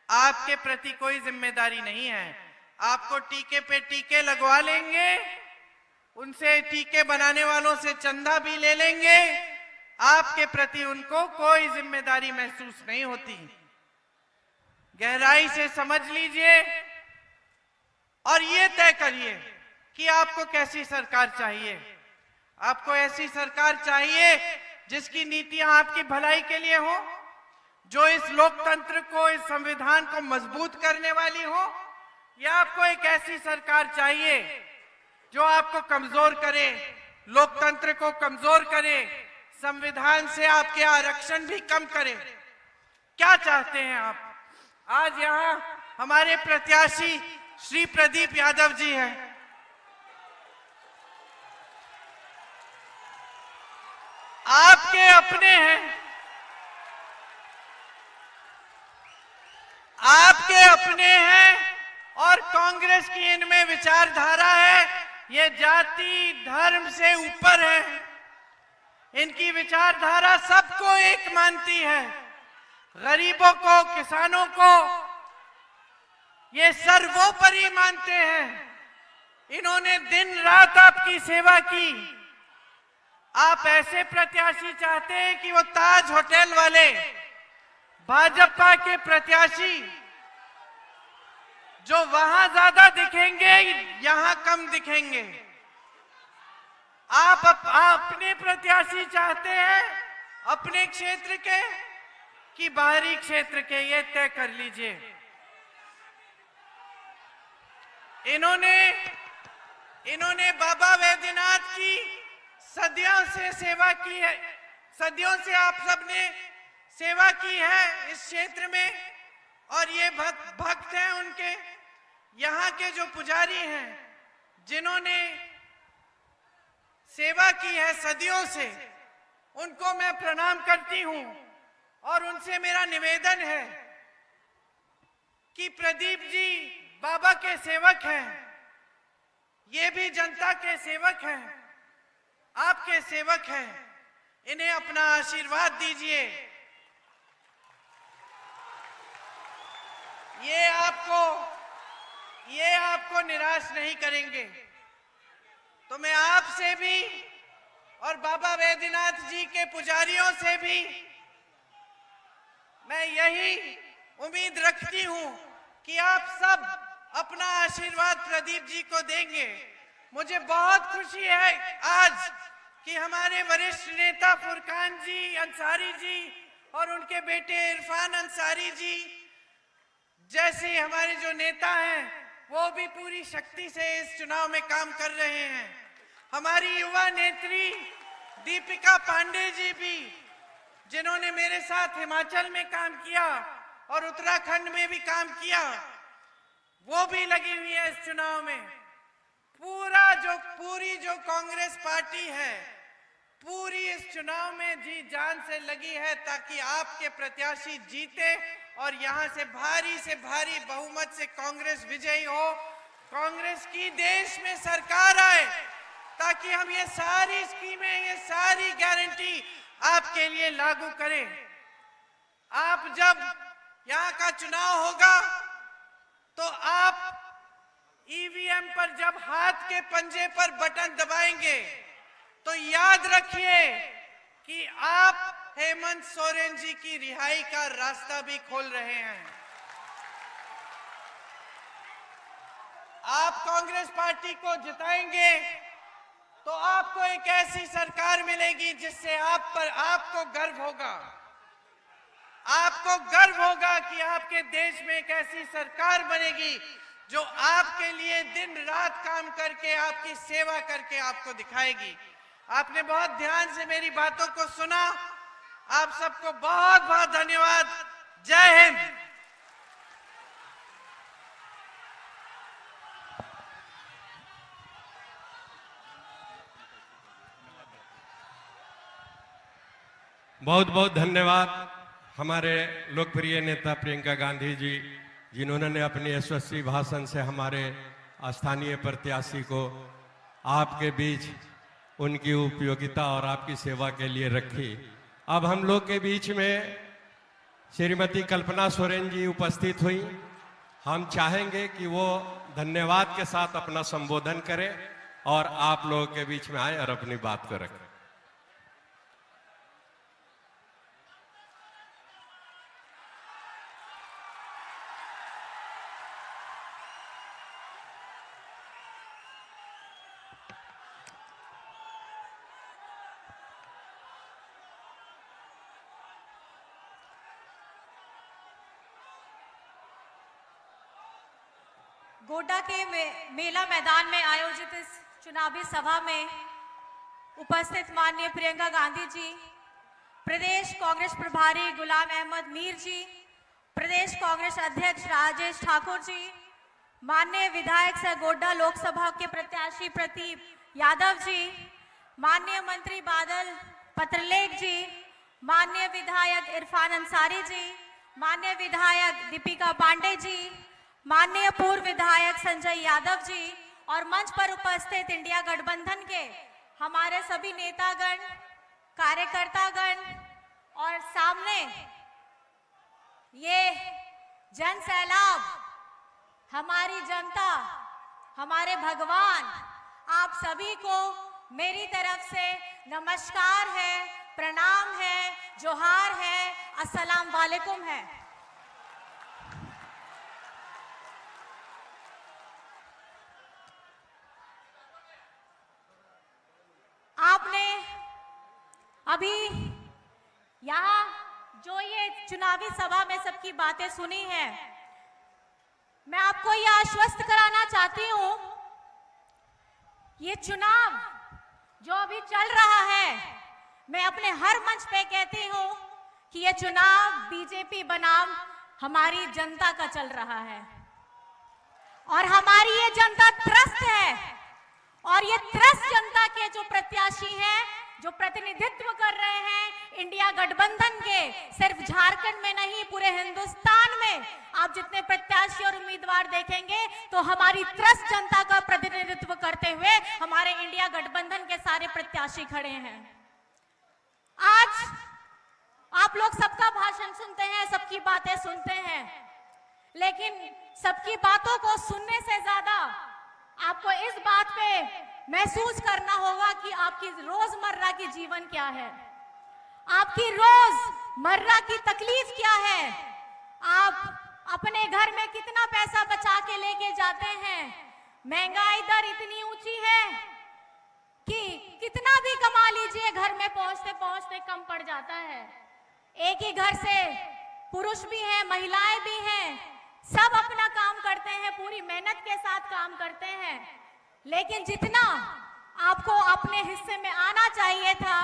आपके प्रति कोई जिम्मेदारी नहीं है। आपको टीके पे टीके लगवा लेंगे, उनसे टीके बनाने वालों से चंदा भी ले लेंगे, आपके प्रति उनको कोई जिम्मेदारी महसूस नहीं होती। गहराई से समझ लीजिए और ये तय करिए कि आपको कैसी सरकार चाहिए। आपको ऐसी सरकार चाहिए जिसकी नीतियां आपकी भलाई के लिए हो, जो इस लोकतंत्र को, इस संविधान को मजबूत करने वाली हो, या आपको एक ऐसी सरकार चाहिए जो आपको कमजोर करे, लोकतंत्र को कमजोर करे, संविधान से आपके आरक्षण भी कम करे? क्या चाहते हैं आप? आज यहां हमारे प्रत्याशी श्री प्रदीप यादव जी हैं। आपके अपने हैं, आपके अपने हैं, और कांग्रेस की इनमें विचारधारा है, ये जाति धर्म से ऊपर है। इनकी विचारधारा सबको एक मानती है, गरीबों को, किसानों को ये सर्वोपरि मानते हैं। इन्होंने दिन रात आपकी सेवा की। आप ऐसे प्रत्याशी चाहते हैं कि वो ताज होटल वाले भाजपा के प्रत्याशी जो वहां ज्यादा दिखेंगे, यहां कम दिखेंगे। आप अपने प्रत्याशी चाहते हैं अपने क्षेत्र के कि बाहरी क्षेत्र के, ये तय कर लीजिए। इन्होंने बाबा वैद्यनाथ की सदियों से सेवा की है, सदियों से आप सबने सेवा की है इस क्षेत्र में, और ये भक्त हैं उनके। यहाँ के जो पुजारी हैं जिन्होंने सेवा की है सदियों से, उनको मैं प्रणाम करती हूं। और उनसे मेरा निवेदन है कि प्रदीप जी बाबा के सेवक हैं, ये भी जनता के सेवक हैं, आपके सेवक हैं, इन्हें अपना आशीर्वाद दीजिए। ये आपको निराश नहीं करेंगे। तो मैं आपसे भी और बाबा वैद्यनाथ जी के पुजारियों से भी मैं यही उम्मीद रखती हूं कि आप सब अपना आशीर्वाद प्रदीप जी को देंगे। मुझे बहुत खुशी है आज कि हमारे वरिष्ठ नेता फुरकान जी अंसारी जी और उनके बेटे इरफान अंसारी जी जैसे हमारे जो नेता हैं वो भी पूरी शक्ति से इस चुनाव में काम कर रहे हैं। हमारी युवा नेत्री दीपिका पांडे जी भी, जिन्होंने मेरे साथ हिमाचल में काम किया और उत्तराखंड में भी काम किया, वो भी लगी हुई है इस चुनाव में। पूरी जो कांग्रेस पार्टी है, पूरी इस चुनाव में जी जान से लगी है ताकि आपके प्रत्याशी जीते और यहां से भारी बहुमत से कांग्रेस विजयी हो, कांग्रेस की देश में सरकार आए, ताकि हम ये सारी स्कीमें, ये सारी गारंटी आपके लिए लागू करें। आप जब यहाँ का चुनाव होगा तो आप ईवीएम पर जब हाथ के पंजे पर बटन दबाएंगे तो याद रखिए कि आप हेमंत सोरेन जी की रिहाई का रास्ता भी खोल रहे हैं। आप कांग्रेस पार्टी को जिताएंगे तो आपको एक ऐसी सरकार मिलेगी जिससे आपको गर्व होगा। आपको गर्व होगा कि आपके देश में एक ऐसी सरकार बनेगी जो आपके लिए दिन रात काम करके, आपकी सेवा करके आपको दिखाएगी। आपने बहुत ध्यान से मेरी बातों को सुना। आप सबको बहुत बहुत धन्यवाद। जय हिंद। बहुत बहुत धन्यवाद हमारे लोकप्रिय नेता प्रियंका गांधी जी, जिन्होंने अपनी यशस्वी भाषण से हमारे स्थानीय प्रत्याशी को आपके बीच उनकी उपयोगिता और आपकी सेवा के लिए रखी। अब हम लोग के बीच में श्रीमती कल्पना सोरेन जी उपस्थित हुई। हम चाहेंगे कि वो धन्यवाद के साथ अपना संबोधन करें और आप लोगों के बीच में आए और अपनी बात को रखें। गोड्डा के मेला मैदान में आयोजित इस चुनावी सभा में उपस्थित माननीय प्रियंका गांधी जी, प्रदेश कांग्रेस प्रभारी गुलाम अहमद मीर जी, प्रदेश कांग्रेस अध्यक्ष राजेश ठाकुर जी, माननीय विधायक सह गोड्डा लोकसभा के प्रत्याशी प्रदीप यादव जी, माननीय मंत्री बादल पत्रलेख जी, माननीय विधायक इरफान अंसारी जी, माननीय विधायक दीपिका पांडे जी, माननीय पूर्व विधायक संजय यादव जी और मंच पर उपस्थित इंडिया गठबंधन के हमारे सभी नेतागण, कार्यकर्तागण और सामने ये जन सैलाब, हमारी जनता, हमारे भगवान, आप सभी को मेरी तरफ से नमस्कार है, प्रणाम है, जोहार है, अस्सलाम वालेकुम है। आपने अभी यहाँ जो ये चुनावी सभा में सबकी बातें सुनी हैं, मैं आपको ये आश्वस्त कराना चाहती हूँ, ये चुनाव जो अभी चल रहा है, मैं अपने हर मंच पे कहती हूँ कि ये चुनाव बीजेपी बनाम हमारी जनता का चल रहा है और हमारी ये जनता त्रस्त है और ये त्रस्त जनता के जो प्रत्याशी हैं, जो प्रतिनिधित्व कर रहे हैं इंडिया गठबंधन के, सिर्फ झारखंड में नहीं पूरे हिंदुस्तान में आप जितने प्रत्याशी और उम्मीदवार देखेंगे तो हमारी त्रस्त जनता का प्रतिनिधित्व करते हुए हमारे इंडिया गठबंधन के सारे प्रत्याशी खड़े हैं। आज आप लोग सबका भाषण सुनते हैं, सबकी बातें सुनते हैं, लेकिन सबकी बातों को सुनने से ज्यादा आपको इस बात पे महसूस करना होगा कि आपकी रोजमर्रा की जीवन क्या है, आपकी रोजमर्रा की तकलीफ क्या है, आप अपने घर में कितना पैसा बचा के लेके जाते हैं। महंगाई दर इतनी ऊंची है कि कितना भी कमा लीजिए घर में पहुंचते पहुंचते कम पड़ जाता है। एक ही घर से पुरुष भी हैं, महिलाएं भी हैं, सब अपना काम करते हैं, पूरी मेहनत के साथ काम करते हैं, लेकिन जितना आपको अपने हिस्से में आना चाहिए था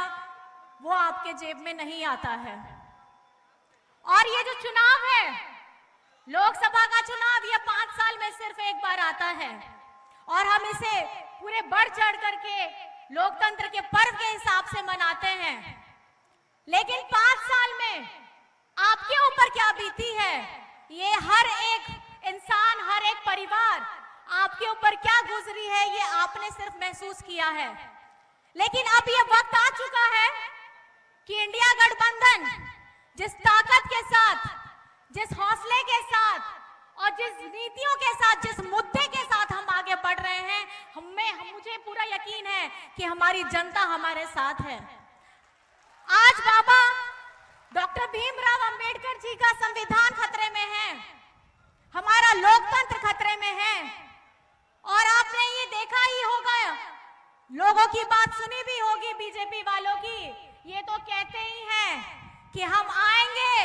वो आपके जेब में नहीं आता है। और ये जो चुनाव है, लोकसभा का चुनाव, ये 5 साल में सिर्फ एक बार आता है और हम इसे पूरे बढ़ चढ़ करके लोकतंत्र के पर्व के हिसाब से मनाते हैं, लेकिन 5 साल में आपके ऊपर क्या बीती है, ये हर एक इंसान, हर एक परिवार आपके ऊपर क्या गुजरी है, ये आपने सिर्फ महसूस किया है। लेकिन अब ये वक्त आ चुका है कि इंडिया गठबंधन जिस ताकत के साथ, जिस हौसले के साथ और जिस नीतियों के साथ, जिस मुद्दे के साथ हम आगे बढ़ रहे हैं, मुझे पूरा यकीन है कि हमारी जनता हमारे साथ है। आज बाबा डॉक्टर भीमराव अंबेडकर जी का संविधान खतरे में है, हमारा लोकतंत्र खतरे में है। और आपने ये देखा ही होगा, लोगों की बात सुनी भी होगी बीजेपी वालों की, ये तो कहते ही हैं कि हम आएंगे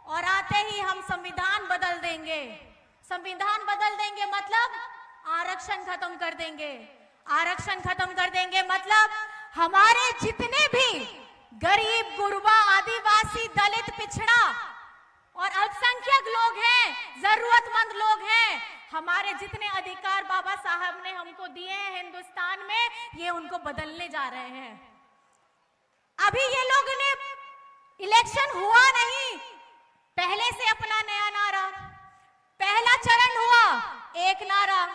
और आते ही हम संविधान बदल देंगे। संविधान बदल देंगे मतलब आरक्षण खत्म कर देंगे। आरक्षण खत्म कर देंगे मतलब हमारे जितने भी गरीब, गुरबा, आदिवासी, दलित, पिछड़ा और अल्पसंख्यक लोग हैं, जरूरतमंद लोग हैं, हमारे जितने अधिकार बाबा साहब ने हमको दिए हैं हिंदुस्तान में, ये उनको बदलने जा रहे हैं। अभी ये लोग ने इलेक्शन हुआ नहीं, पहले से अपना नया नारा, पहला चरण हुआ एक नारा,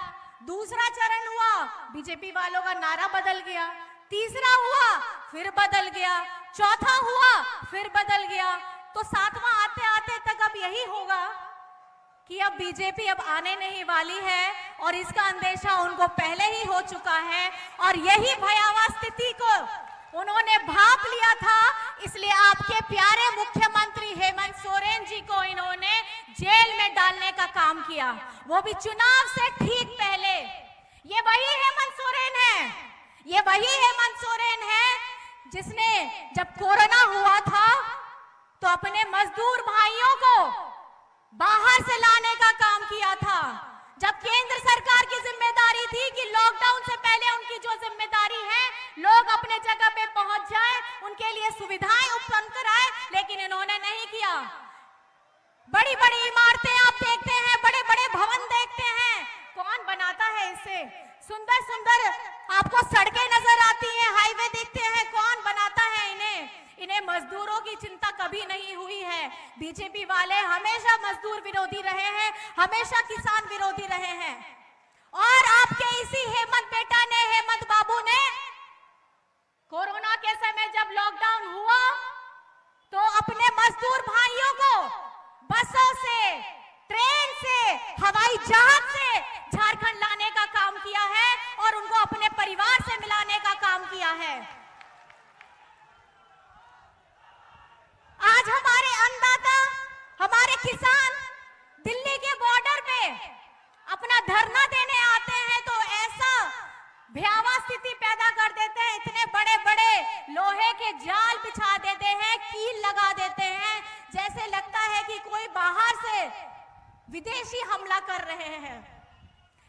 दूसरा चरण हुआ बीजेपी वालों का नारा बदल गया, तीसरा हुआ फिर बदल गया, चौथा हुआ फिर बदल गया, तो 7वां आते आते तक अब यही होगा कि अब बीजेपी अब आने नहीं वाली है और इसका अंदेशा उनको पहले ही हो चुका है। और यही भयावह स्थिति को उन्होंने भांप लिया था, इसलिए आपके प्यारे मुख्यमंत्री हेमंत सोरेन जी को इन्होंने जेल में डालने का काम किया, वो भी चुनाव से ठीक पहले। ये वही हेमंत सोरेन है, ये वही हेमंत सोरेन है जिसने जब कोरोना हुआ था तो अपने मजदूर भाइयों को बाहर से लाने का काम किया था। जब केंद्र सरकार की जिम्मेदारी थी कि लॉकडाउन से पहले उनकी जो जिम्मेदारी है, लोग अपने जगह पे पहुंच जाए, उनके लिए सुविधाएं उपलब्ध कराए, लेकिन इन्होंने नहीं किया। बड़ी बड़ी इमारतें आप देखते हैं, बड़े बड़े भवन देखते हैं, कौन बनाता है इसे? सुंदर सुंदर आपको सड़कें नजर आती हैं, हाईवे देखते हैं, कौन बनाता है इन्हें? इन्हें मजदूरों की चिंता कभी नहीं हुई है। बीजेपी वाले हमेशा मजदूर विरोधी रहे हैं, हमेशा किसान विरोधी रहे हैं। और आपके इसी हेमंत बेटा ने, हेमंत बाबू ने कोरोना के समय जब लॉकडाउन हुआ तो अपने मजदूर भाइयों को बसों से, ट्रेन से, हवाई जहाज से झारखंड लाने का काम किया है और उनको अपने परिवार से मिलाने का काम किया है। आज हमारे अन्नदाता, हमारे किसान दिल्ली के बॉर्डर पे अपना धरना देने आते हैं तो ऐसा भयावह स्थिति पैदा कर देते हैं, इतने बड़े बड़े लोहे के जाल बिछा देते हैं, कील लगा देते हैं, जैसे लगता है कि कोई बाहर से विदेशी हमला कर रहे हैं।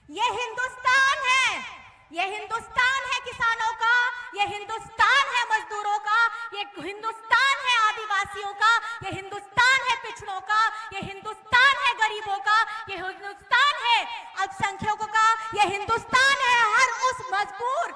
ये हिंदुस्तान है, ये हिंदुस्तान है किसानों का, ये हिंदुस्तान है मजदूरों का, ये हिंदुस्तान है आदिवासियों का, ये हिंदुस्तान है पिछड़ों का, ये हिंदुस्तान है गरीबों का, ये हिंदुस्तान है अल्पसंख्यकों का, ये हिंदुस्तान है हर उस मजबूर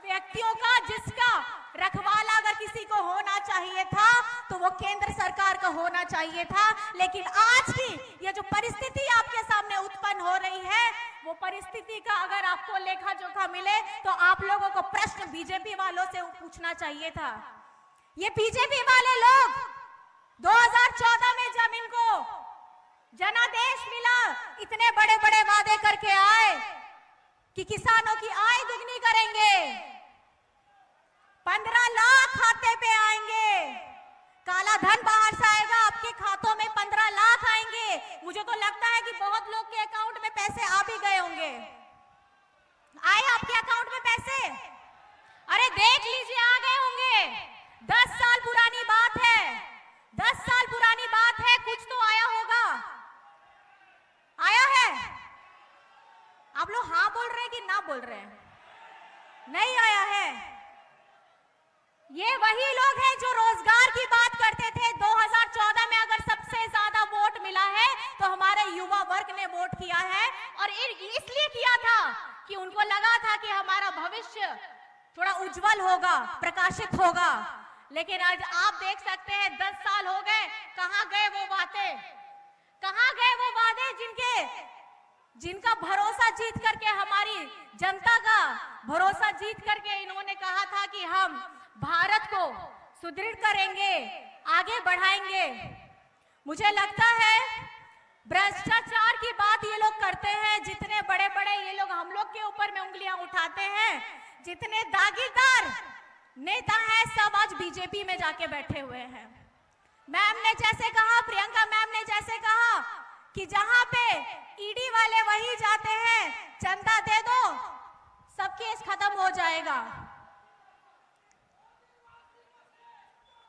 व्यक्तियों का जिसका रखवाला अगर किसी को होना चाहिए था तो वो केंद्र सरकार का होना चाहिए था। लेकिन आज की ये जो परिस्थिति आपके सामने उत्पन्न हो रही है, वो परिस्थिति का अगर आपको लेखा जोखा मिले तो आप लोगों को प्रश्न बीजेपी वालों से पूछना चाहिए था। ये बीजेपी वाले लोग 2014 में जब इनको जनादेश मिला, इतने बड़े बड़े वादे करके आए कि किसानों की आय दुगनी करेंगे, 15 लाख खाते पे आएंगे, काला धन बाहर से आएगा, आपके खातों में 15 लाख आएंगे। मुझे तो लगता है कि बहुत लोग के अकाउंट में पैसे आ भी गए होंगे। आए आपके अकाउंट में पैसे? अरे देख लीजिए, आ गए होंगे। 10 साल पुरानी बात है, 10 साल पुरानी बात है, कुछ तो आया होगा। आया है? आप लोग हाँ बोल रहे हैं कि ना बोल रहे हैं? नहीं आया है। ये वही लोग हैं जो रोजगार की बात करते थे। 2014 में अगर सबसे ज्यादा वोट मिला है तो हमारे युवा वर्ग ने वोट किया है, और इसलिए किया था कि उनको लगा था कि हमारा भविष्य थोड़ा उज्जवल होगा, प्रकाशित होगा, लेकिन आज आप देख सकते हैं 10 साल हो गए, कहां गए वो बातें, कहां गए वो वादे जिनका भरोसा जीत करके, हमारी जनता का भरोसा जीत करके इन्होंने कहा था कि हम भारत को सुदृढ़ करेंगे, आगे बढ़ाएंगे। मुझे लगता है भ्रष्टाचार की बात ये लोग करते हैं, जितने बड़े बड़े ये लोग हम लोग के ऊपर में उंगलियां उठाते हैं, जितने दागीदार नेता हैं, सब आज बीजेपी में जाके बैठे हुए हैं। मैम ने जैसे कहा, प्रियंका मैम ने जैसे कहा कि जहां पे ईडी वाले वही जाते हैं, चंदा दे दो सब केस खत्म हो जाएगा।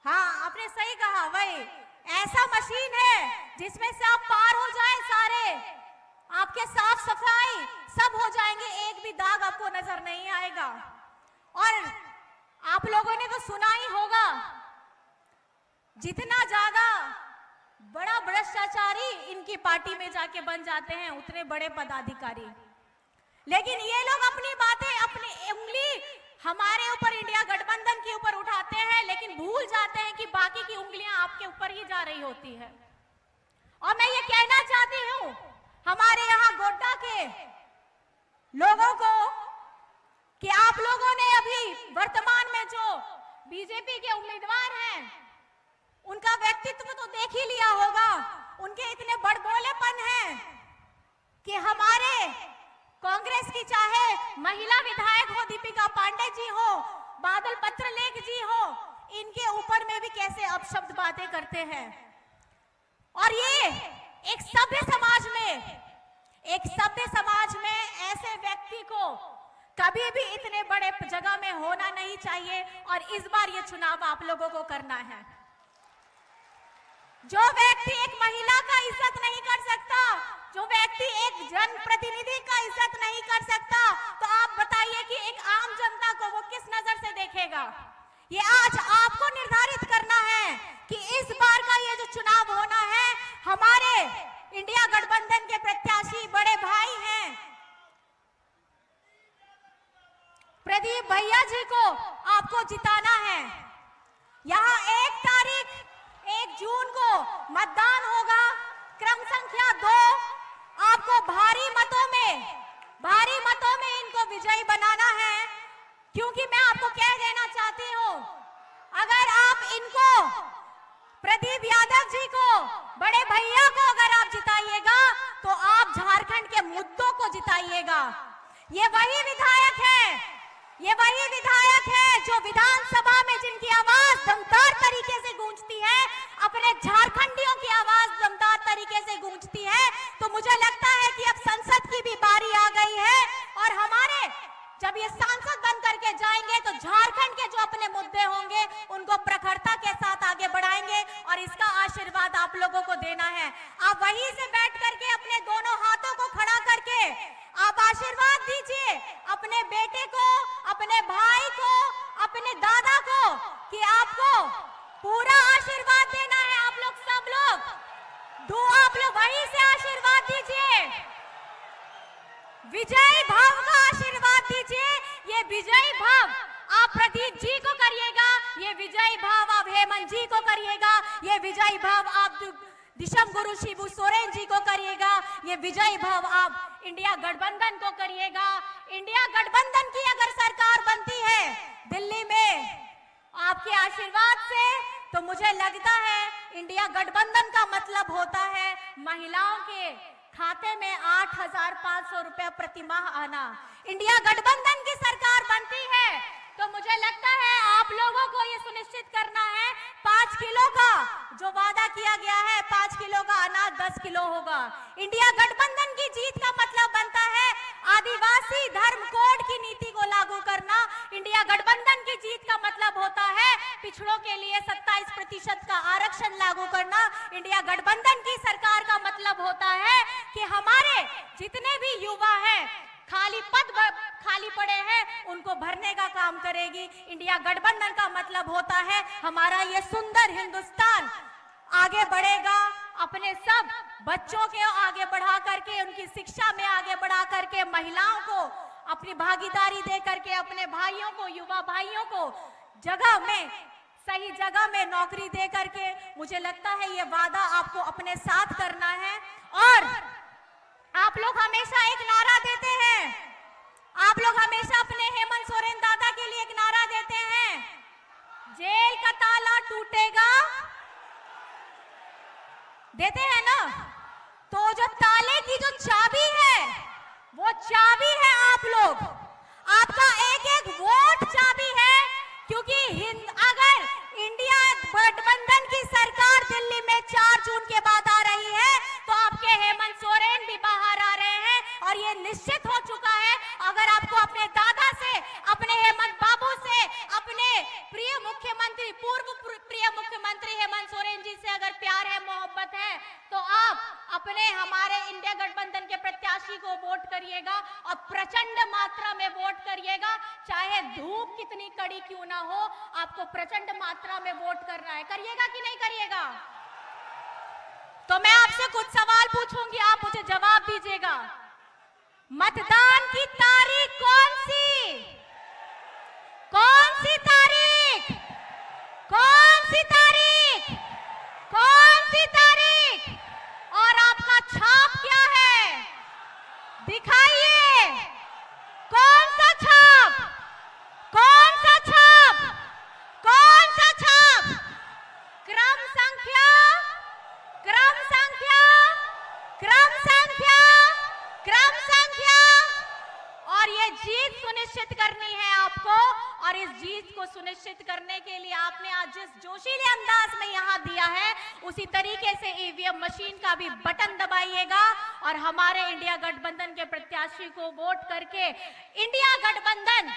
हाँ, आपने सही कहा, वही ऐसा मशीन है जिसमें से आप पार हो जाए, सारे आपके साफ सफाई सब हो जाएंगे, एक भी दाग आपको नजर नहीं आएगा। और आप लोगों ने तो सुना ही होगा, जितना ज्यादा बड़ा भ्रष्टाचारी इनकी पार्टी में जाके बन जाते हैं, उतने बड़े पदाधिकारी। लेकिन ये लोग अपनी बातें, अपनी उंगली हमारे ऊपर, इंडिया गठबंधन के ऊपर उठाते हैं, लेकिन भूल जाते हैं कि बाकी की उंगलियां आपके ऊपर ही जा रही होती है। और मैं ये कहना चाहती हूं हमारे यहाँ गोड्डा के लोगों को कि आप लोगों ने अभी वर्तमान में जो बीजेपी के उम्मीदवार हैं, उनका व्यक्तित्व तो देख ही लिया होगा। उनके इतने बड़बोलेपन हैं कि हमारे कांग्रेस की चाहे महिला विधायक हो, दीपिका पांडे जी हो, बादल पत्रलेख जी हो, इनके ऊपर में भी कैसे अपशब्द बातें करते हैं। और ये एक सभ्य समाज में ऐसे व्यक्ति को कभी भी इतने बड़े जगह में होना नहीं चाहिए। और इस बार ये चुनाव आप लोगों को करना है। जो व्यक्ति एक महिला का इज्जत नहीं कर सकता, जो व्यक्ति एक जनप्रतिनिधि का इज्जत नहीं कर सकता, तो आप बताइए कि एक आम जनता को वो किस नजर से देखेगा। ये आज आपको निर्धारित करना है कि इस बार का ये जो चुनाव होना है, हमारे इंडिया गठबंधन के प्रत्याशी बड़े भाई हैं प्रदीप भैया जी को आपको जिताना है। यहाँ 1 जून को मतदान होगा, क्रम संख्या 2। आपको भारी मतों में इनको विजयी बनाना है। क्योंकि मैं आपको कह देना चाहती हूं, अगर आप इनको, प्रदीप यादव जी को, बड़े भैया को अगर आप जिताइएगा, तो आप झारखंड के मुद्दों को जिताइएगा। ये वही विधायक है जो विधानसभा में जिनकी आवाज दमदार तरीके से गूंजती है, अपने झारखंडियों की आवाज दमदार तरीके से गूंजती है। तो मुझे लगता है कि अब संसद की भी बारी आ गई है, और हमारे जब ये सांसद बन करके जाएंगे तो झारखंड के जो अपने मुद्दे होंगे उनको प्रखरता के साथ आगे बढ़ाएंगे, और इसका आशीर्वाद आप लोगों को देना है। आप वहीं से बैठ करके अपने दोनों हाथों को खड़ा करके आप आशीर्वाद दीजिए अपने बेटे को, अपने भाई को, अपने दादा को, कि आपको पूरा आशीर्वाद देना है। आप लोग सब लोग वहीं से आशीर्वाद दीजिए, विजयी भाव का आशीर्वाद दीजिए। ये विजयी भाव आप प्रदीप जी को करिएगा, ये विजयी भाव आप हेमंत जी को करिएगा, ये विजयी भाव आप दिशम गुरु शिबू सोरेन जी को करिएगा, ये विजयी भाव आप इंडिया गठबंधन को करिएगा। इंडिया गठबंधन की अगर सरकार बनती है दिल्ली में आपके आशीर्वाद से, तो मुझे लगता है इंडिया गठबंधन का मतलब होता है महिलाओं के खाते में 8,500 रुपए प्रति माह आना। इंडिया गठबंधन की सरकार बनती है तो मुझे लगता है आप लोगों को ये सुनिश्चित करना है 5 किलो का जो वादा किया गया है, 5 किलो का अनाज 10 किलो होगा। इंडिया गठबंधन की जीत का मतलब बनता है आदिवासी धर्म कोड की नीति को लागू करना। इंडिया गठबंधन की जीत का मतलब होता है पिछड़ों के लिए 27% का आरक्षण लागू करना। इंडिया गठबंधन की सरकार का मतलब होता है कि हमारे जितने भी युवा हैं, खाली पद खाली पड़े हैं, उनको भरने का काम करेगी। इंडिया गठबंधन का मतलब होता है हमारा ये सुंदर हिंदुस्तान आगे बढ़ेगा, अपने सब बच्चों के आगे बढ़ा करके, उनकी शिक्षा में आगे बढ़ा करके, महिलाओं को अपनी भागीदारी दे करके अपने भाइयों को, युवा भाइयों को जगह में, सही जगह में नौकरी दे करके, मुझे लगता है ये वादा आपको अपने साथ करना है। और आप लोग हमेशा एक नारा देते हैं, आप लोग हमेशा अपने हेमंत सोरेन दादा के लिए एक नारा देते हैं, जेल का ताला टूटेगा, देते हैं ना? तो जो ताले की जो चाबी है, वो चाबी है आप लोग, आपका एक एक वोट चाबी है। क्योंकि अगर इंडिया गठबंधन की सरकार दिल्ली में 4 जून के बाद आ रही है, तो आपके हेमंत सोरेन भी बाहर आ रहे हैं। और ये निश्चित हो चुका है। अगर आपको अपने दादा से, अपने हेमंत बाबू से, अपने प्रिय मुख्यमंत्री, पूर्व प्रिय मुख्यमंत्री हेमंत सोरेन जी से अगर प्यार है, मोहब्बत है, तो आप अपने हमारे इंडिया गठबंधन के प्रत्याशी को वोट करिएगा और प्रचंड मात्रा में वोट करिएगा। चाहे धूप कितनी कड़ी क्यों ना हो, आपको प्रचंड मात्रा में वोट करना है। करिएगा कि नहीं करिएगा? तो मैं आपसे कुछ सवाल पूछूंगी, आप मुझे जवाब दीजिएगा। मतदान की तारीख कौन सी? कौन सी तारीख? कौन सी तारीख? कौन सी तारीख? और आपका छाप क्या है? दिखाइए। कौन सा छाप? कौन सा छाप? कौन सा छाप? क्रम संख्या, क्रम संख्या, क्रम संख्या, क्रम संख्या। और ये जीत सुनिश्चित करनी है आपको, और इस जीत को सुनिश्चित करने के लिए आपने आज जिस जोशीले अंदाज में यहां दिया है, उसी तरीके से ईवीएम मशीन का भी बटन दबाइएगा और हमारे इंडिया गठबंधन के प्रत्याशी को वोट करके, इंडिया गठबंधन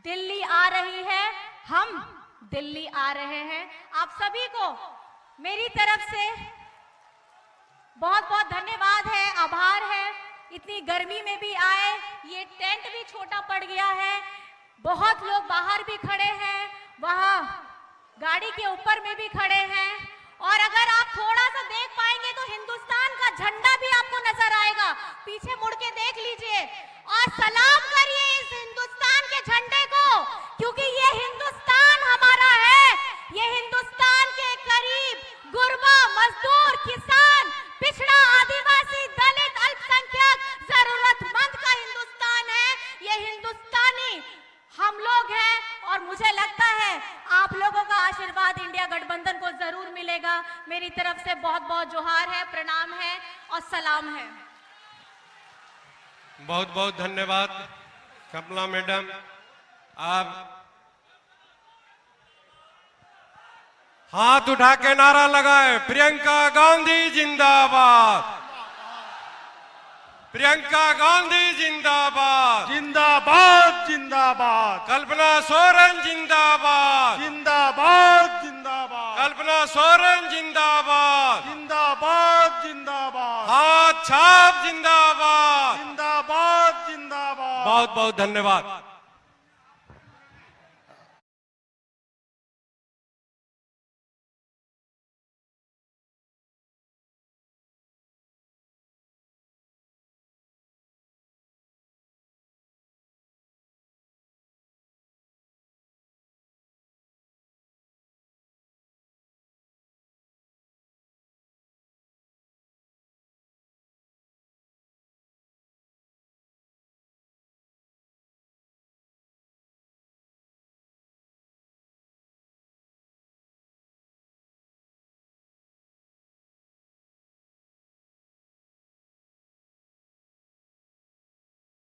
दिल्ली आ रही है, हम दिल्ली आ रहे हैं। आप सभी को मेरी तरफ से बहुत बहुत धन्यवाद है, आभार है। इतनी गर्मी में भी आए, ये टेंट भी छोटा पड़ गया है, बहुत लोग बाहर भी खड़े हैं, वहां गाड़ी के ऊपर में भी खड़े हैं। और अगर आप थोड़ा सा देख पाएंगे तो हिंदुस्तान का झंडा भी आपको नजर आएगा। पीछे मुड़ के देख लीजिए और सलाम करिए इस हिंदुस्तान के झंडे को, क्योंकि ये हिंदुस्तान हमारा है। ये हिंदुस्तान के गरीब, गुरबा, मजदूर, किसान, पिछड़ा, आदिवासी, दलित, अल्पसंख्यक, जरूरतमंद का हिंदुस्तान है। ये हिंदुस्तानी हम लोग हैं और मुझे लगता है आप लोगों का आशीर्वाद इंडिया गठबंधन को जरूर मिलेगा। मेरी तरफ से बहुत बहुत जोहार है, प्रणाम है और सलाम है। बहुत बहुत धन्यवाद कमला मैडम। आप हाथ उठा के नारा लगाए, प्रियंका गांधी जिंदाबाद, प्रियंका गांधी जिंदाबाद, जिंदाबाद जिंदाबाद, कल्पना सोरेन जिंदाबाद, जिंदाबाद जिंदाबाद, कल्पना सोरेन जिंदाबाद, जिंदाबाद जिंदाबाद, हाथ छाप जिंदाबाद, जिंदाबाद जिंदाबाद। बहुत बहुत धन्यवाद।